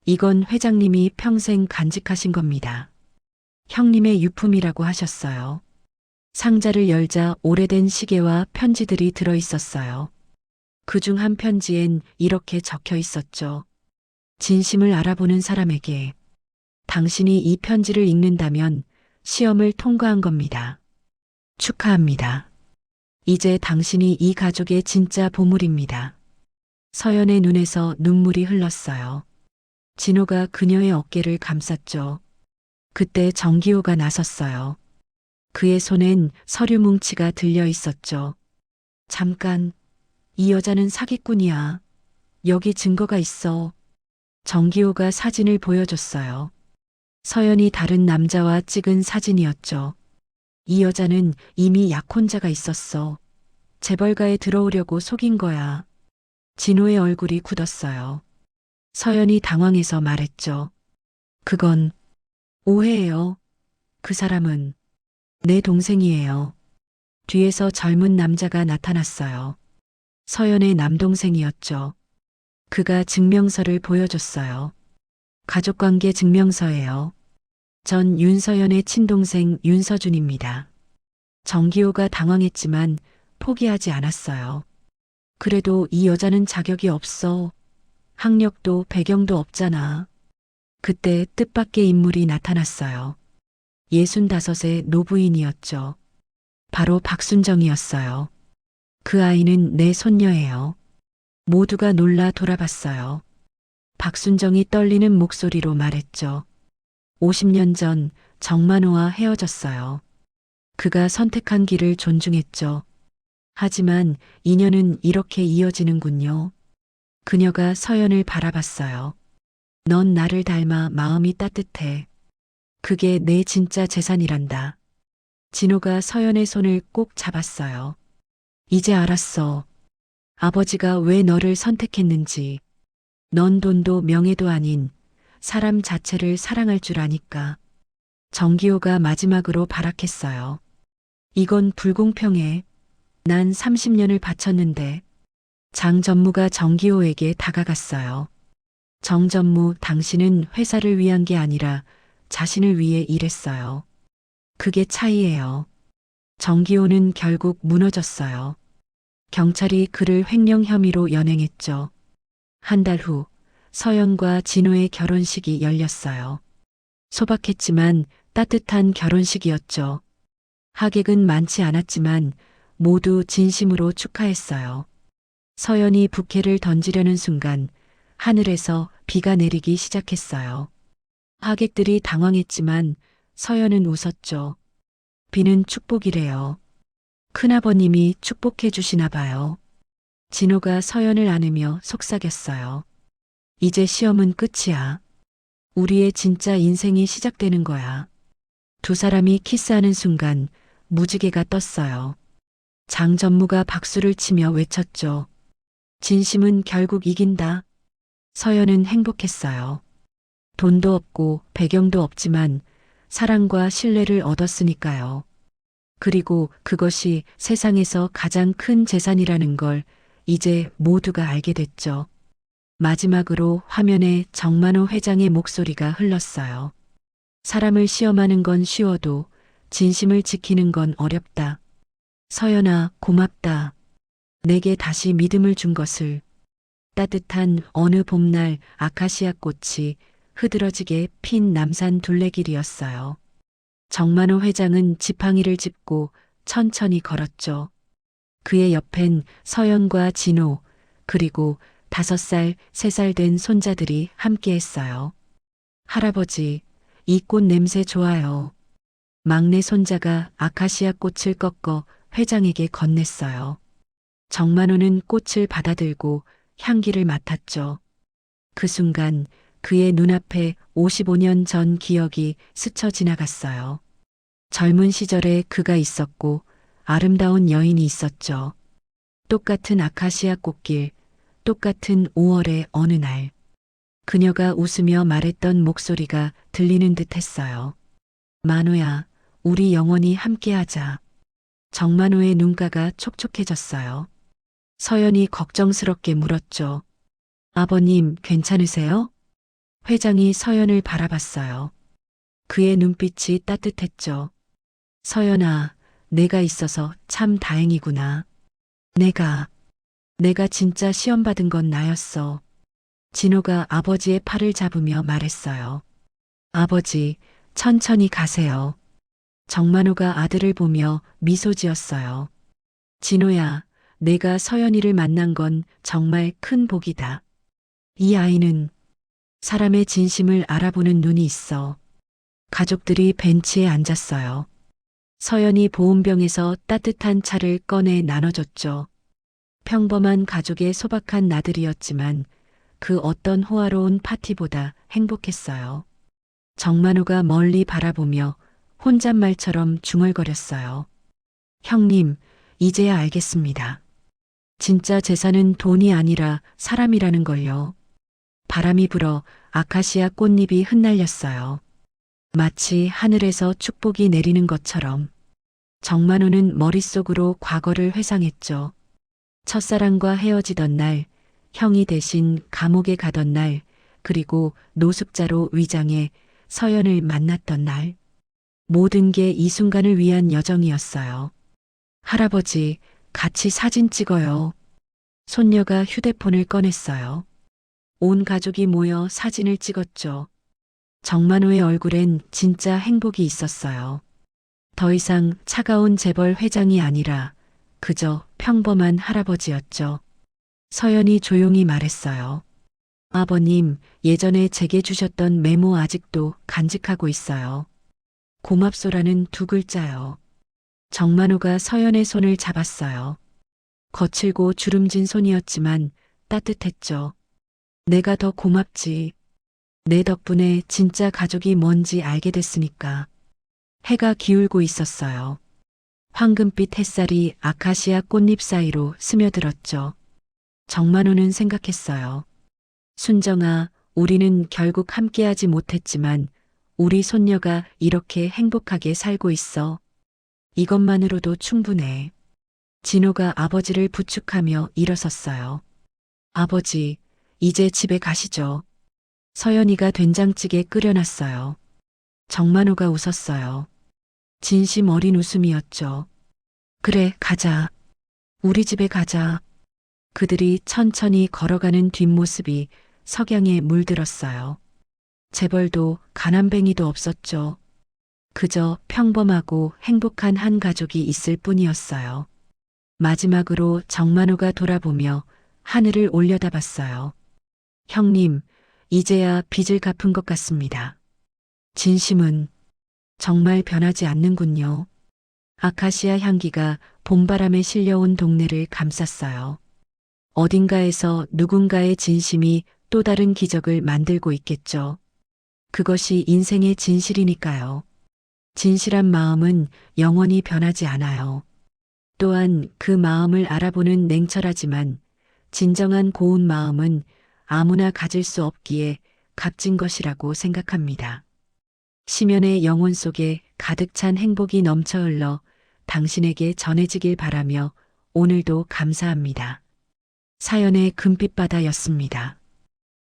이건 회장님이 평생 간직하신 겁니다. 형님의 유품이라고 하셨어요. 상자를 열자 오래된 시계와 편지들이 들어 있었어요. 그중 한 편지엔 이렇게 적혀 있었죠. 진심을 알아보는 사람에게 당신이 이 편지를 읽는다면 시험을 통과한 겁니다. 축하합니다. 이제 당신이 이 가족의 진짜 보물입니다. 서연의 눈에서 눈물이 흘렀어요. 진호가 그녀의 어깨를 감쌌죠. 그때 정기호가 나섰어요. 그의 손엔 서류 뭉치가 들려 있었죠. 잠깐, 이 여자는 사기꾼이야. 여기 증거가 있어. 정기호가 사진을 보여줬어요. 서연이 다른 남자와 찍은 사진이었죠. 이 여자는 이미 약혼자가 있었어. 재벌가에 들어오려고 속인 거야. 진호의 얼굴이 굳었어요. 서연이 당황해서 말했죠. 그건 오해예요. 그 사람은 내 동생이에요. 뒤에서 젊은 남자가 나타났어요. 서연의 남동생이었죠. 그가 증명서를 보여줬어요. 가족관계 증명서예요. 전 윤서연의 친동생 윤서준입니다. 정기호가 당황했지만 포기하지 않았어요. 그래도 이 여자는 자격이 없어. 학력도 배경도 없잖아. 그때 뜻밖의 인물이 나타났어요. 65의 노부인이었죠. 바로 박순정이었어요. 그 아이는 내 손녀예요. 모두가 놀라 돌아봤어요. 박순정이 떨리는 목소리로 말했죠. 50년 전 정만호와 헤어졌어요. 그가 선택한 길을 존중했죠. 하지만 인연은 이렇게 이어지는군요. 그녀가 서연을 바라봤어요. 넌 나를 닮아 마음이 따뜻해. 그게 내 진짜 재산이란다. 진호가 서연의 손을 꼭 잡았어요. 이제 알았어. 아버지가 왜 너를 선택했는지. 넌 돈도 명예도 아닌 사람 자체를 사랑할 줄 아니까. 정기호가 마지막으로 발악했어요. 이건 불공평해. 난 30년을 바쳤는데. 장 전무가 정기호에게 다가갔어요. 정 전무, 당신은 회사를 위한 게 아니라 자신을 위해 일했어요. 그게 차이예요. 정기호는 결국 무너졌어요. 경찰이 그를 횡령 혐의로 연행했죠. 한 달 후 서연과 진호의 결혼식이 열렸어요. 소박했지만 따뜻한 결혼식이었죠. 하객은 많지 않았지만 모두 진심으로 축하했어요. 서연이 부케를 던지려는 순간 하늘에서 비가 내리기 시작했어요. 하객들이 당황했지만 서연은 웃었죠. 비는 축복이래요. 큰아버님이 축복해 주시나 봐요. 진호가 서연을 안으며 속삭였어요. 이제 시험은 끝이야. 우리의 진짜 인생이 시작되는 거야. 두 사람이 키스하는 순간 무지개가 떴어요. 장 전무가 박수를 치며 외쳤죠. 진심은 결국 이긴다. 서연은 행복했어요. 돈도 없고 배경도 없지만 사랑과 신뢰를 얻었으니까요. 그리고 그것이 세상에서 가장 큰 재산이라는 걸 이제 모두가 알게 됐죠. 마지막으로 화면에 정만호 회장의 목소리가 흘렀어요. 사람을 시험하는 건 쉬워도 진심을 지키는 건 어렵다. 서연아, 고맙다. 내게 다시 믿음을 준 것을. 따뜻한 어느 봄날 아카시아 꽃이 흐드러지게 핀 남산 둘레길이었어요. 정만호 회장은 지팡이를 짚고 천천히 걸었죠. 그의 옆엔 서연과 진호, 그리고 5살, 3살 된 손자들이 함께했어요. 할아버지, 이 꽃 냄새 좋아요. 막내 손자가 아카시아 꽃을 꺾어 회장에게 건넸어요. 정만호는 꽃을 받아들고 향기를 맡았죠. 그 순간 그의 눈앞에 55년 전 기억이 스쳐 지나갔어요. 젊은 시절에 그가 있었고 아름다운 여인이 있었죠. 똑같은 아카시아 꽃길, 똑같은 5월의 어느 날. 그녀가 웃으며 말했던 목소리가 들리는 듯 했어요. 만호야, 우리 영원히 함께하자. 정만호의 눈가가 촉촉해졌어요. 서연이 걱정스럽게 물었죠. 아버님, 괜찮으세요? 회장이 서연을 바라봤어요. 그의 눈빛이 따뜻했죠. 서연아, 내가 있어서 참 다행이구나. 내가 진짜 시험 받은 건 나였어. 진호가 아버지의 팔을 잡으며 말했어요. 아버지, 천천히 가세요. 정만호가 아들을 보며 미소 지었어요. 진호야, 내가 서연이를 만난 건 정말 큰 복이다. 이 아이는 사람의 진심을 알아보는 눈이 있어. 가족들이 벤치에 앉았어요. 서연이 보온병에서 따뜻한 차를 꺼내 나눠줬죠. 평범한 가족의 소박한 나들이였지만 그 어떤 호화로운 파티보다 행복했어요. 정만호가 멀리 바라보며 혼잣말처럼 중얼거렸어요. 형님, 이제야 알겠습니다. 진짜 재산은 돈이 아니라 사람이라는 걸요. 바람이 불어 아카시아 꽃잎이 흩날렸어요. 마치 하늘에서 축복이 내리는 것처럼. 정만호는 머릿속으로 과거를 회상했죠. 첫사랑과 헤어지던 날, 형이 대신 감옥에 가던 날, 그리고 노숙자로 위장해 서연을 만났던 날. 모든 게 이 순간을 위한 여정이었어요. 할아버지, 같이 사진 찍어요. 손녀가 휴대폰을 꺼냈어요. 온 가족이 모여 사진을 찍었죠. 정만호의 얼굴엔 진짜 행복이 있었어요. 더 이상 차가운 재벌 회장이 아니라 그저 평범한 할아버지였죠. 서연이 조용히 말했어요. 아버님, 예전에 제게 주셨던 메모 아직도 간직하고 있어요. 고맙소라는 두 글자요. 정만호가 서연의 손을 잡았어요. 거칠고 주름진 손이었지만 따뜻했죠. 내가 더 고맙지. 내 덕분에 진짜 가족이 뭔지 알게 됐으니까. 해가 기울고 있었어요. 황금빛 햇살이 아카시아 꽃잎 사이로 스며들었죠. 정만호는 생각했어요. 순정아, 우리는 결국 함께하지 못했지만 우리 손녀가 이렇게 행복하게 살고 있어. 이것만으로도 충분해. 진호가 아버지를 부축하며 일어섰어요. 아버지, 이제 집에 가시죠. 서연이가 된장찌개 끓여놨어요. 정만호가 웃었어요. 진심 어린 웃음이었죠. 그래, 가자. 우리 집에 가자. 그들이 천천히 걸어가는 뒷모습이 석양에 물들었어요. 재벌도 가난뱅이도 없었죠. 그저 평범하고 행복한 한 가족이 있을 뿐이었어요. 마지막으로 정만호가 돌아보며 하늘을 올려다봤어요. 형님, 이제야 빚을 갚은 것 같습니다. 진심은 정말 변하지 않는군요. 아카시아 향기가 봄바람에 실려온 동네를 감쌌어요. 어딘가에서 누군가의 진심이 또 다른 기적을 만들고 있겠죠. 그것이 인생의 진실이니까요. 진실한 마음은 영원히 변하지 않아요. 또한 그 마음을 알아보는 냉철하지만 진정한 고운 마음은 아무나 가질 수 없기에 값진 것이라고 생각합니다. 시면의 영혼 속에 가득 찬 행복이 넘쳐 흘러 당신에게 전해지길 바라며 오늘도 감사합니다. 사연의 금빛바다였습니다.